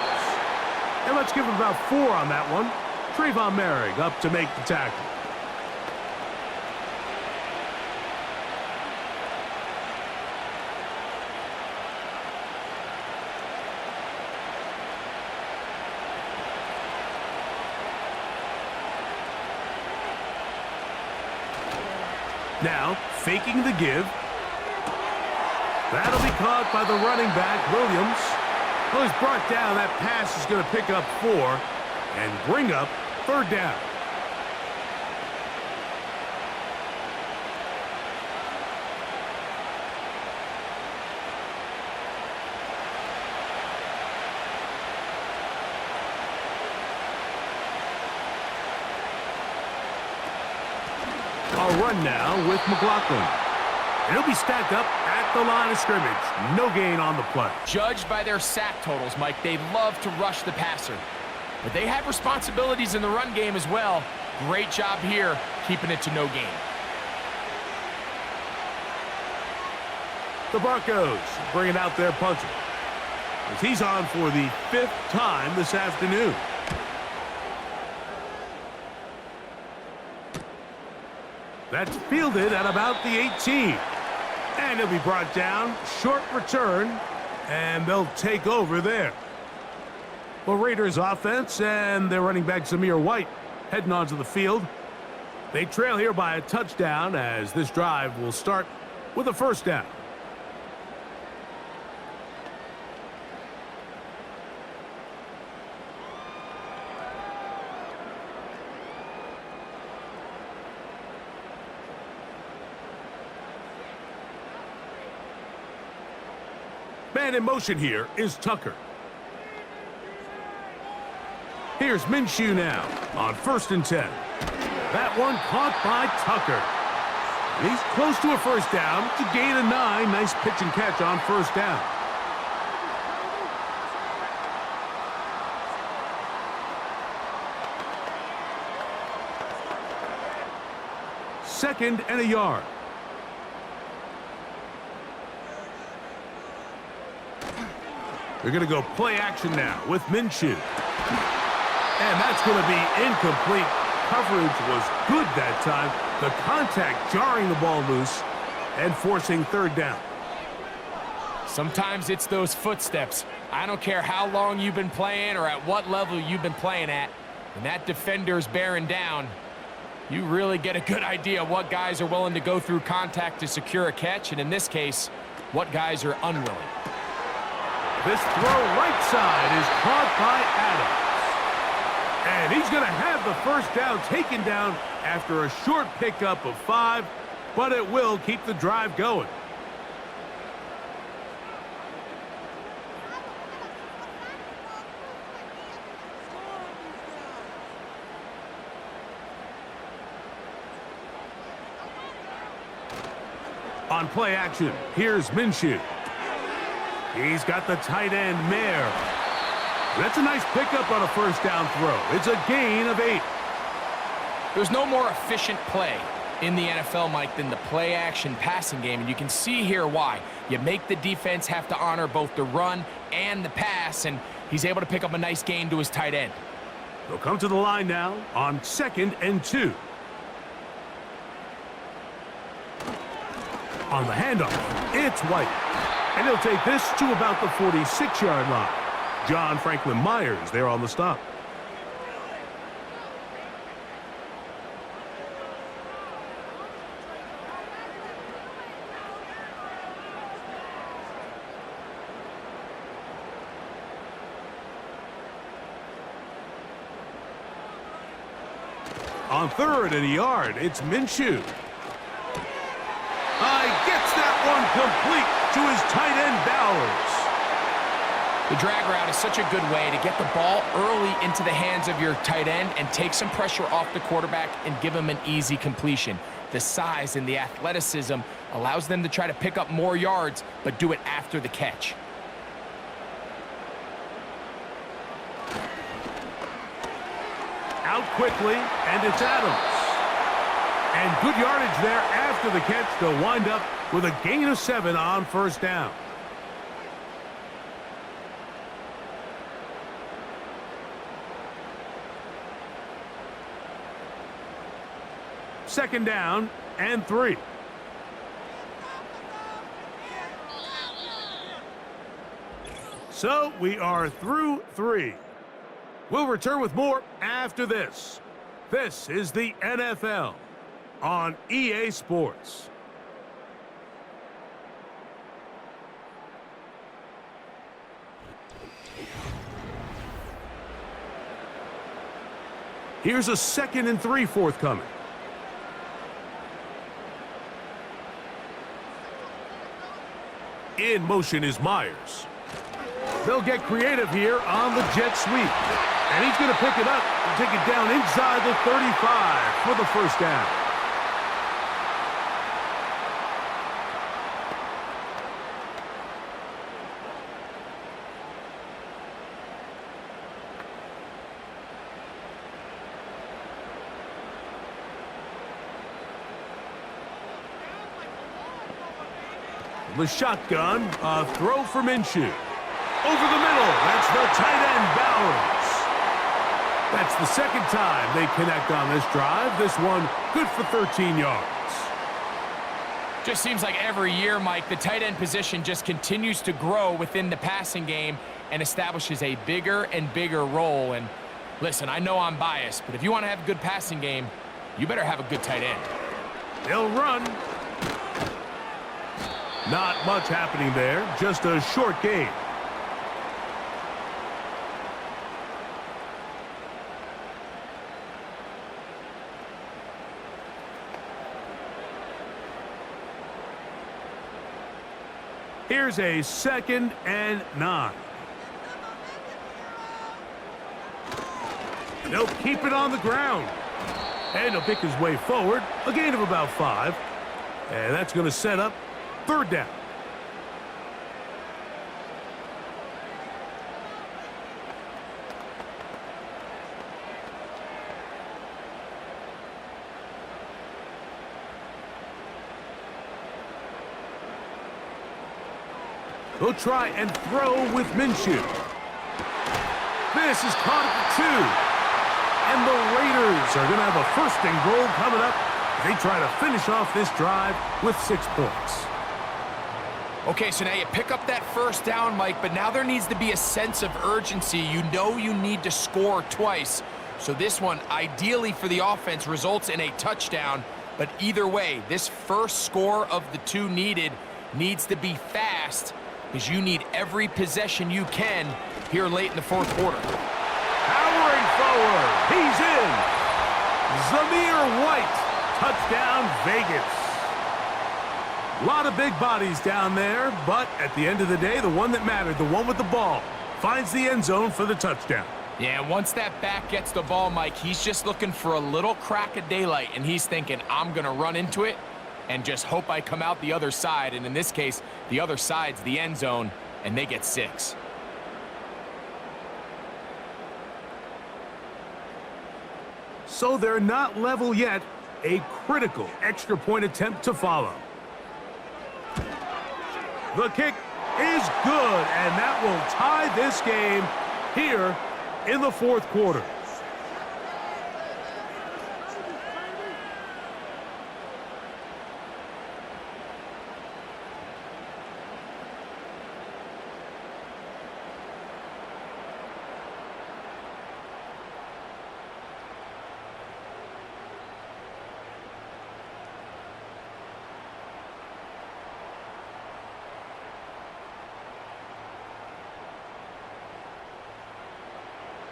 And let's give him about 4 on that one. Trayvon Merrick up to make the tackle. Now, faking the give. That'll be caught by the running back, Williams. Well, he's brought down. That pass is going to pick up 4 and bring up 3rd down. A run now with McLaughlin. And he'll be stacked up at the line of scrimmage. No gain on the play. Judged by their sack totals, Mike, they love to rush the passer. But they have responsibilities in the run game as well. Great job here, keeping it to no gain. The Broncos bringing out their punter, as he's on for the 5th time this afternoon. That's fielded at about the 18. And he'll be brought down. Short return. And they'll take over there. Well, Raiders offense and their running back Zamir White heading onto the field. They trail here by a touchdown as this drive will start with a 1st down. Man in motion here is Tucker. Here's Minshew now on 1st and 10. That one caught by Tucker. And he's close to a 1st down to gain a 9. Nice pitch and catch on 1st down. 2nd and a yard. They're going to go play action now with Minshew. And that's going to be incomplete. Coverage was good that time. The contact jarring the ball loose and forcing 3rd down. Sometimes it's those footsteps. I don't care how long you've been playing or at what level you've been playing at. When that defender's bearing down, you really get a good idea of what guys are willing to go through contact to secure a catch, and in this case, what guys are unwilling. This throw right side is caught by Adams. And he's going to have the 1st down taken down after a short pickup of 5, but it will keep the drive going. On play action, here's Minshew. He's got the tight end, Mayer. That's a nice pickup on a 1st down throw. It's a gain of 8. There's no more efficient play in the NFL, Mike, than the play-action passing game, and you can see here why. You make the defense have to honor both the run and the pass, and he's able to pick up a nice gain to his tight end. They'll come to the line now on 2nd and 2. On the handoff, it's White. And he'll take this to about the 46-yard line. John Franklin Myers there on the stop. On 3rd and a yard, it's Minshew. Gets that one complete to his tight end, Bowers. The drag route is such a good way to get the ball early into the hands of your tight end and take some pressure off the quarterback and give him an easy completion. The size and the athleticism allows them to try to pick up more yards, but do it after the catch. Out quickly, and it's Adams. And good yardage there after the catch. They'll wind up with a gain of 7 on 1st down. Second down and 3. So we are through 3. We'll return with more after this. This is the NFL on EA Sports. Here's a 2nd and 3 forthcoming. In motion is Myers. They'll get creative here on the jet sweep. And he's going to pick it up and take it down inside the 35 for the 1st down. The shotgun, a throw for Minshew. Over the middle, that's the tight end, Bowers. That's the 2nd time they connect on this drive. This one good for 13 yards. Just seems like every year, Mike, the tight end position just continues to grow within the passing game and establishes a bigger and bigger role. And listen, I know I'm biased, but if you want to have a good passing game, you better have a good tight end. They'll run. Not much happening there, just a short gain. Here's a 2nd and 9. They'll keep it on the ground. And he'll pick his way forward, a gain of about 5. And that's going to set up 3rd down. He'll try and throw with Minshew. This is caught at the 2. And the Raiders are going to have a first and goal coming up. They try to finish off this drive with 6 points. Okay, so now you pick up that first down, Mike, but now there needs to be a sense of urgency. You know you need to score twice. So this one, ideally for the offense, results in a touchdown. But either way, this first score of the 2 needed needs to be fast, because you need every possession you can here late in the 4th quarter. Powering forward, he's in. Zamir White, touchdown Vegas. A lot of big bodies down there, but at the end of the day, the one that mattered, the one with the ball, finds the end zone for the touchdown. Yeah, once that back gets the ball, Mike, he's just looking for a little crack of daylight, and he's thinking, I'm going to run into it and just hope I come out the other side. And in this case, the other side's the end zone, and they get 6. So they're not level yet. A critical extra point attempt to follow. The kick is good, and that will tie this game here in the 4th quarter.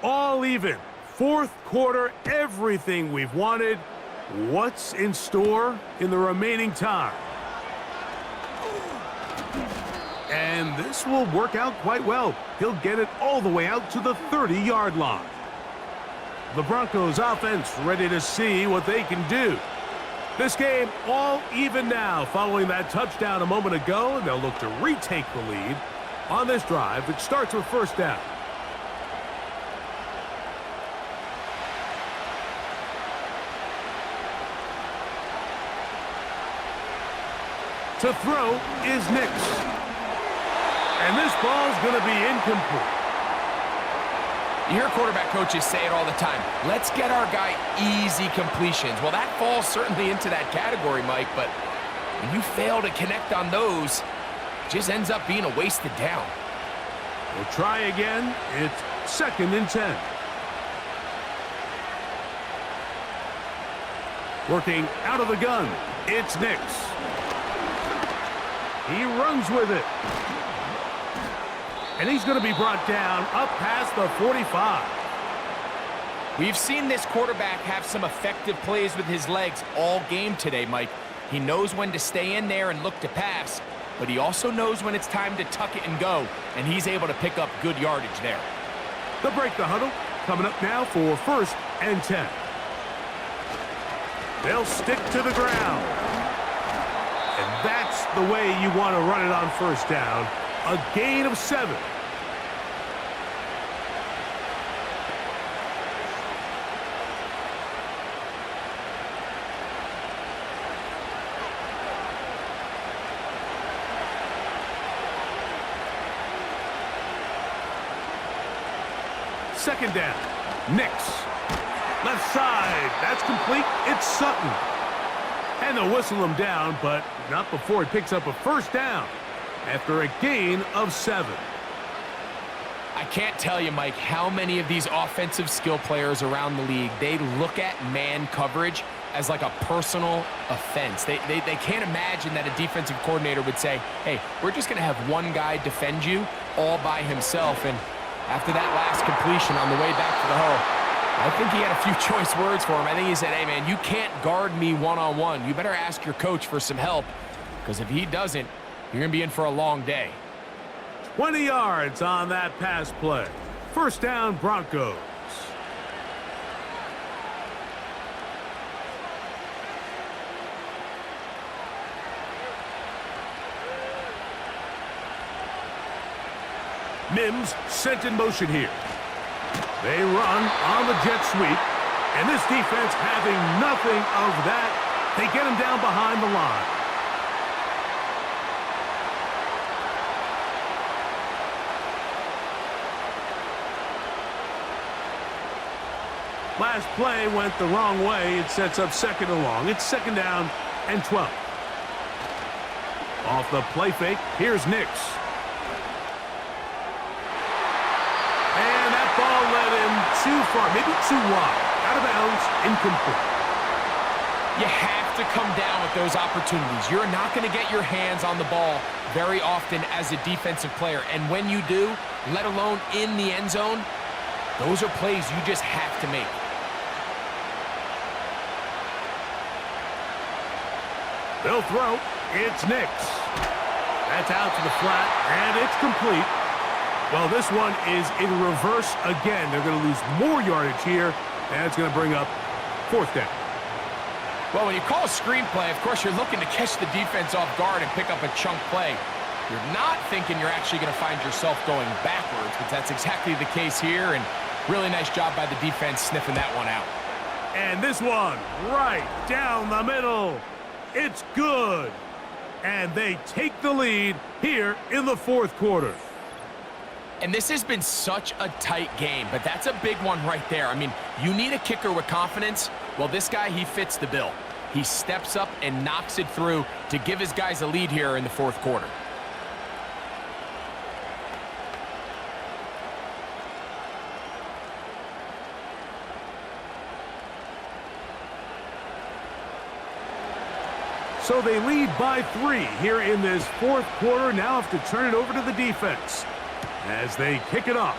All even. 4th quarter, everything we've wanted. What's in store in the remaining time? And this will work out quite well. He'll get it all the way out to the 30-yard line. The Broncos offense ready to see what they can do. This game all even now following that touchdown a moment ago, and they'll look to retake the lead on this drive. It starts with 1st down. To throw is Nix. And this ball's going to be incomplete. You hear quarterback coaches say it all the time. Let's get our guy easy completions. Well, that falls certainly into that category, Mike, but when you fail to connect on those, it just ends up being a wasted down. We'll try again. It's 2nd and 10. Working out of the gun, it's Nix. He runs with it. And he's going to be brought down up past the 45. We've seen this quarterback have some effective plays with his legs all game today, Mike. He knows when to stay in there and look to pass, but he also knows when it's time to tuck it and go, and he's able to pick up good yardage there. They'll break the huddle. Coming up now for 1st and 10. They'll stick to the ground. And that's the way you want to run it on 1st down. A gain of 7. Second down. Nix. Left side. That's complete. It's Sutton. And they'll whistle him down, but not before he picks up a 1st down after a gain of 7. I can't tell you, Mike, how many of these offensive skill players around the league, they look at man coverage as like a personal offense. They can't imagine that a defensive coordinator would say, hey, we're just going to have one guy defend you all by himself. And after that last completion on the way back to the huddle, I think he had a few choice words for him. I think he said, hey, man, you can't guard me one-on-one. You better ask your coach for some help, because if he doesn't, you're going to be in for a long day. 20 yards on that pass play. 1st down, Broncos. Mims sent in motion here. They run on the jet sweep, and this defense having nothing of that. They get him down behind the line. Last play went the wrong way. It sets up second and long. It's second down and 12. Off the play fake, here's Nix. And that ball led him too far, maybe too wide. Out of bounds, incomplete. You have to come down with those opportunities. You're not going to get your hands on the ball very often as a defensive player. And when you do, let alone in the end zone, those are plays you just have to make. They'll throw. It's Nix. That's out to the flat, and it's complete. Well, this one is in reverse again. They're going to lose more yardage here, and it's going to bring up fourth down. Well, when you call a screenplay, of course, you're looking to catch the defense off guard and pick up a chunk play. You're not thinking you're actually going to find yourself going backwards, but that's exactly the case here, and really nice job by the defense sniffing that one out. And this one right down the middle. It's good. And they take the lead here in the fourth quarter. And this has been such a tight game, but that's a big one right there. I mean, you need a kicker with confidence. Well, this guy, he fits the bill. He steps up and knocks it through to give his guys a lead here in the fourth quarter. So they lead by 3 here in this fourth quarter. Now have to turn it over to the defense as they kick it off.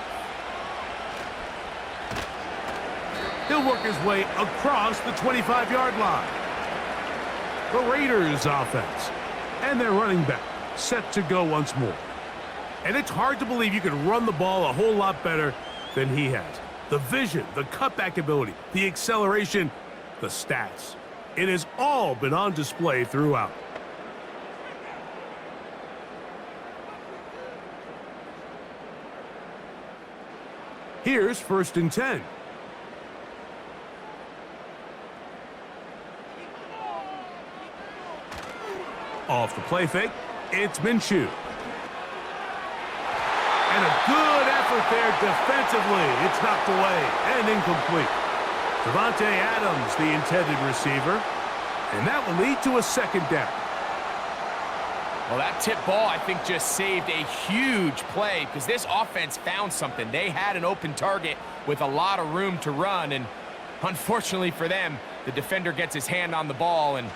He'll work his way across the 25-yard line. The Raiders offense and their running back set to go once more. And it's hard to believe you can run the ball a whole lot better than he has. The vision, the cutback ability, the acceleration, the stats. It has all been on display throughout. Here's 1st and 10. Off the play fake, it's Minshew. And a good effort there defensively. It's knocked away and incomplete. Devontae Adams, the intended receiver, and that will lead to a second down. Well, that tip ball, I think, just saved a huge play because this offense found something. They had an open target with a lot of room to run, and unfortunately for them, the defender gets his hand on the ball, and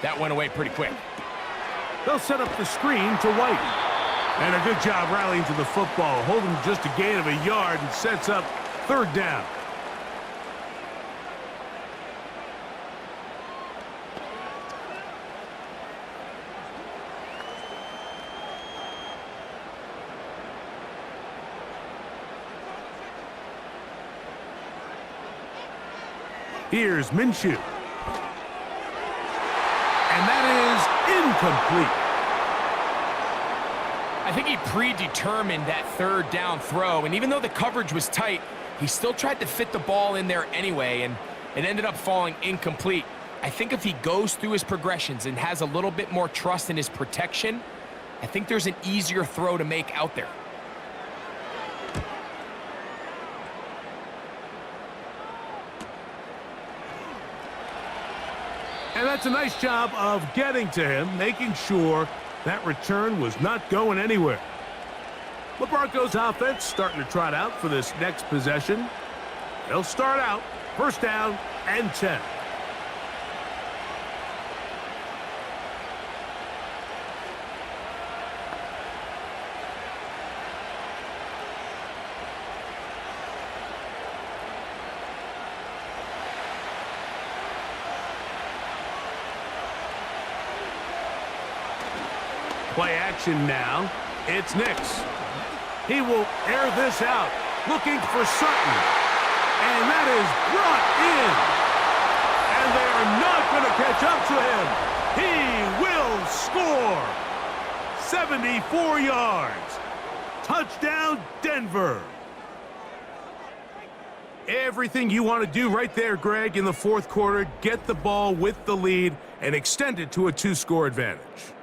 that went away pretty quick. They'll set up the screen to White. And a good job rallying to the football, holding just a gain of a yard and sets up third down. Here's Minshew. And that is incomplete. I think he predetermined that third down throw, and even though the coverage was tight, he still tried to fit the ball in there anyway, and it ended up falling incomplete. I think if he goes through his progressions and has a little bit more trust in his protection, I think there's an easier throw to make out there. And that's a nice job of getting to him, making sure that return was not going anywhere. The Broncos offense starting to trot out for this next possession. They'll start out first down and 10. Play action now. It's Nix. He will air this out, looking for Sutton. And that is brought in. And they are not going to catch up to him. He will score. 74 yards. Touchdown, Denver. Everything you want to do right there, Greg, in the fourth quarter. Get the ball with the lead and extend it to a 2-score advantage.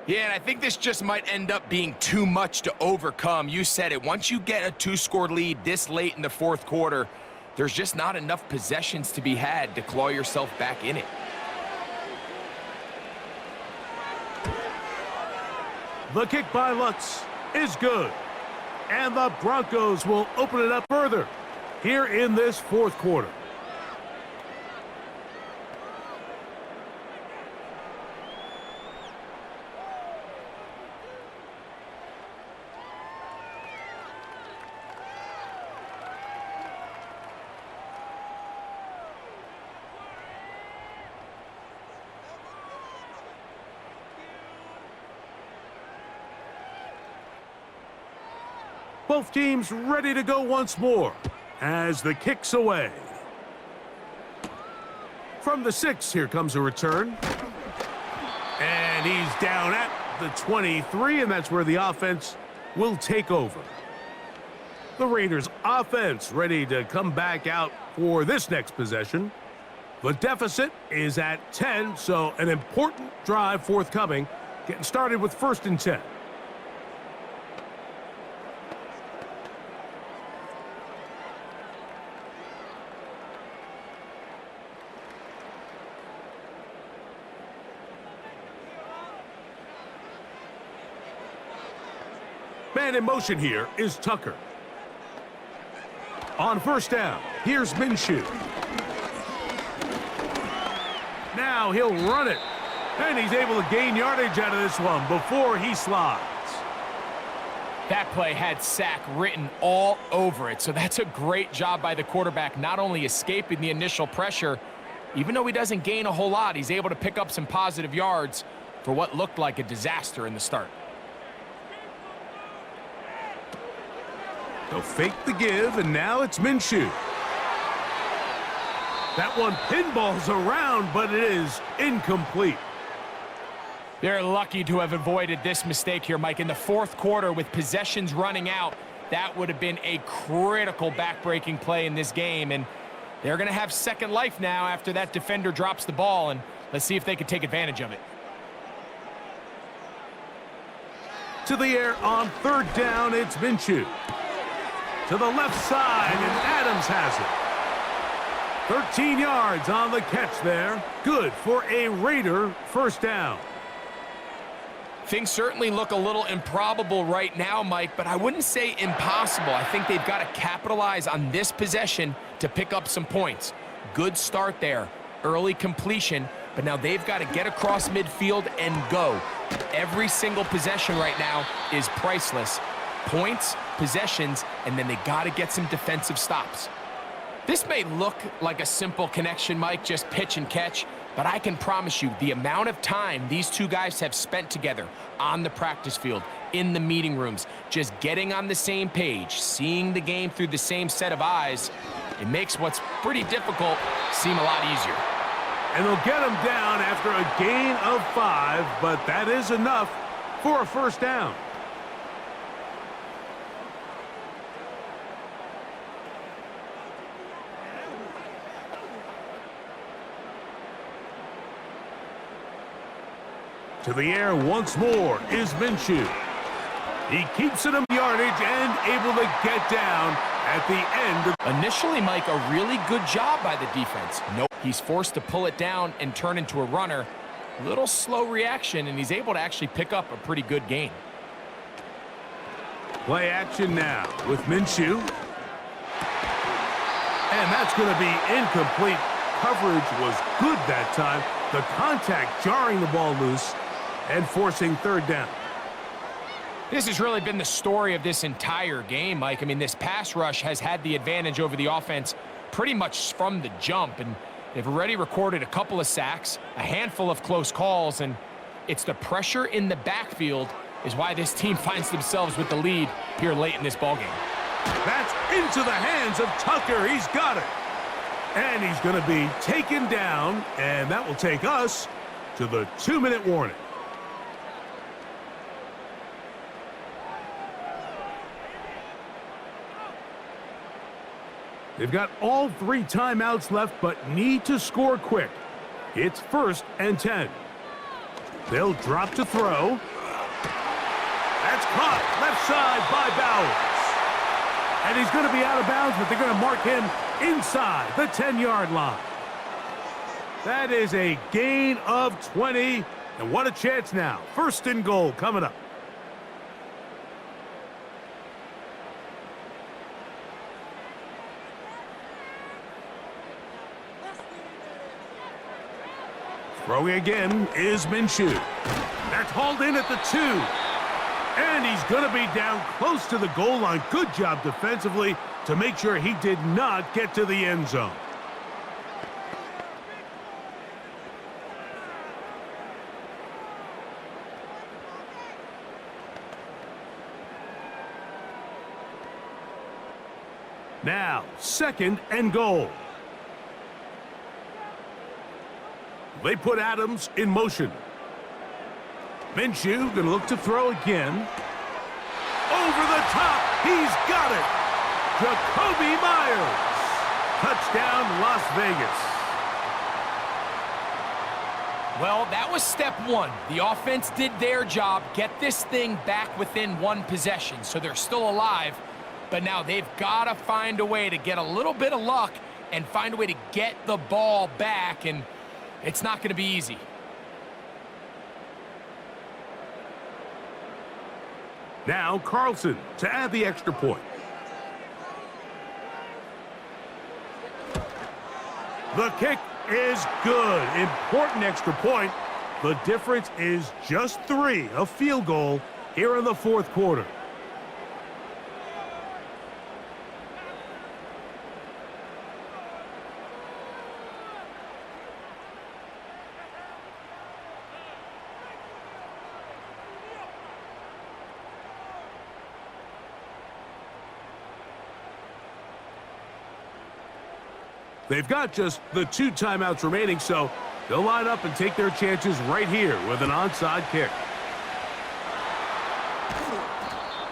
Yeah, and I think this just might end up being too much to overcome. You said it. Once you get a 2-score lead this late in the fourth quarter, there's just not enough possessions to be had to claw yourself back in it. The kick by Lutz is good. And the Broncos will open it up further here in this fourth quarter. Both teams ready to go once more as the kick's away. From the 6, here comes a return. And he's down at the 23, and that's where the offense will take over. The Raiders' offense ready to come back out for this next possession. The deficit is at 10, so an important drive forthcoming. Getting started with 1st and 10. Man in motion here is Tucker. On 1st down, here's Minshew. Now he'll run it. And he's able to gain yardage out of this one before he slides. That play had sack written all over it, so that's a great job by the quarterback, not only escaping the initial pressure, even though he doesn't gain a whole lot, he's able to pick up some positive yards for what looked like a disaster in the start. They'll fake the give, and now it's Minshew. That one pinballs around, but it is incomplete. They're lucky to have avoided this mistake here, Mike. In the fourth quarter, with possessions running out, that would have been a critical back-breaking play in this game, and they're going to have second life now after that defender drops the ball, and let's see if they can take advantage of it. To the air on 3rd down, it's Minshew. To the left side, and Adams has it. 13 yards on the catch there. Good for a Raider 1st down. Things certainly look a little improbable right now, Mike, but I wouldn't say impossible. I think they've got to capitalize on this possession to pick up some points. Good start there. Early completion, but now they've got to get across midfield and go. Every single possession right now is priceless. Points, possessions, and then they got to get some defensive stops. This may look like a simple connection, Mike, just pitch and catch, but I can promise you the amount of time these two guys have spent together on the practice field, in the meeting rooms, just getting on the same page, seeing the game through the same set of eyes, it makes what's pretty difficult seem a lot easier. And they'll get him down after a gain of 5, but that is enough for a 1st down. To the air once more is Minshew. He keeps it in yardage and able to get down at the end. Initially, Mike, a really good job by the defense. Nope, he's forced to pull it down and turn into a runner. Little slow reaction, and he's able to actually pick up a pretty good gain. Play action now with Minshew. And that's going to be incomplete. Coverage was good that time. The contact jarring the ball loose and forcing 3rd down. This has really been the story of this entire game, Mike. I mean, this pass rush has had the advantage over the offense pretty much from the jump, and they've already recorded a couple of sacks, a handful of close calls, and it's the pressure in the backfield is why this team finds themselves with the lead here late in this ballgame. That's into the hands of Tucker. He's got it. And he's going to be taken down, and that will take us to the 2-minute warning. They've got all 3 timeouts left, but need to score quick. It's 1st and 10. They'll drop to throw. That's caught left side by Bowers. And he's going to be out of bounds, but they're going to mark him inside the 10-yard line. That is a gain of 20. And what a chance now. First and goal coming up. Throwing again is Minshew. That's hauled in at the 2. And he's going to be down close to the goal line. Good job defensively to make sure he did not get to the end zone. Now, second and goal. They put Adams in motion. Minshew going to look to throw again. Over the top. He's got it. Jacoby Myers. Touchdown, Las Vegas. Well, that was step one. The offense did their job, get this thing back within one possession, so they're still alive. But now they've got to find a way to get a little bit of luck and find a way to get the ball back, and it's not going to be easy. Now Carlson to add the extra point. The kick is good. Important extra point. The difference is just 3, a field goal here in the fourth quarter. They've got just the 2 timeouts remaining, so they'll line up and take their chances right here with an onside kick.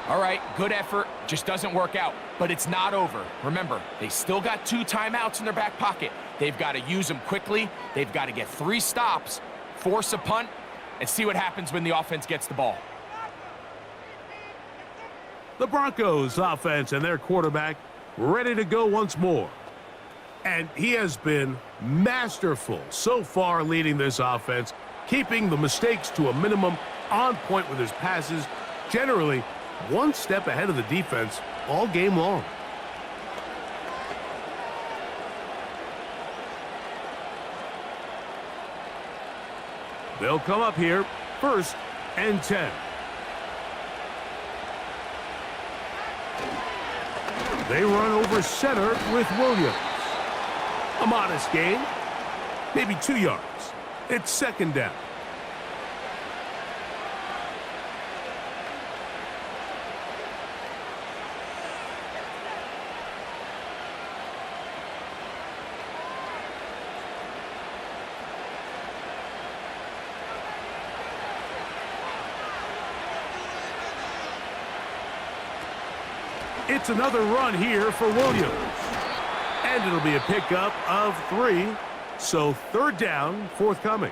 All right, good effort, just doesn't work out, but it's not over. Remember, they still got 2 timeouts in their back pocket. They've got to use them quickly. They've got to get 3 stops, force a punt, and see what happens when the offense gets the ball. The Broncos offense and their quarterback ready to go once more. And he has been masterful so far leading this offense, keeping the mistakes to a minimum, on point with his passes, generally one step ahead of the defense all game long. They'll come up here, 1st and 10. They run over center with Williams. A modest gain, maybe 2 yards. It's 2nd down. It's another run here for Williams. And it'll be a pickup of 3. So 3rd down, forthcoming.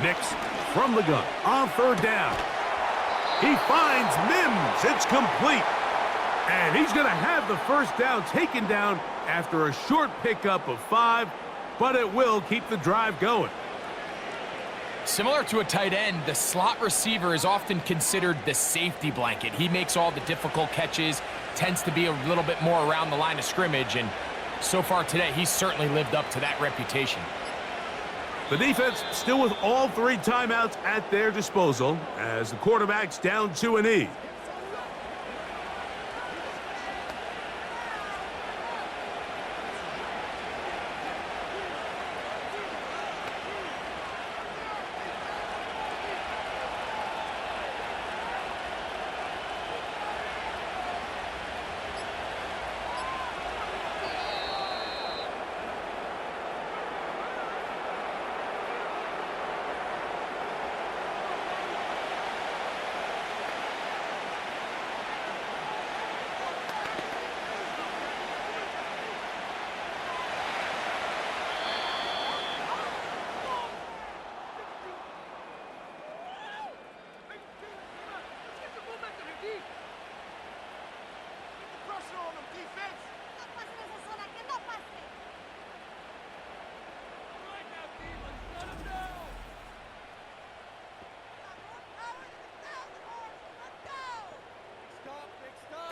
Nix from the gun on 3rd down. He finds Mims. It's complete. And he's going to have the 1st down taken down after a short pickup of 5, but it will keep the drive going. Similar to a tight end, the slot receiver is often considered the safety blanket. He makes all the difficult catches, tends to be a little bit more around the line of scrimmage, and so far today, he's certainly lived up to that reputation. The defense still with all 3 timeouts at their disposal as the quarterback's down to a knee.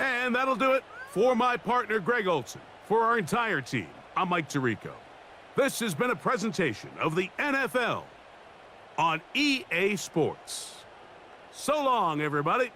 And that'll do it for my partner, Greg Olson. For our entire team, I'm Mike Tirico. This has been a presentation of the NFL on EA Sports. So long, everybody.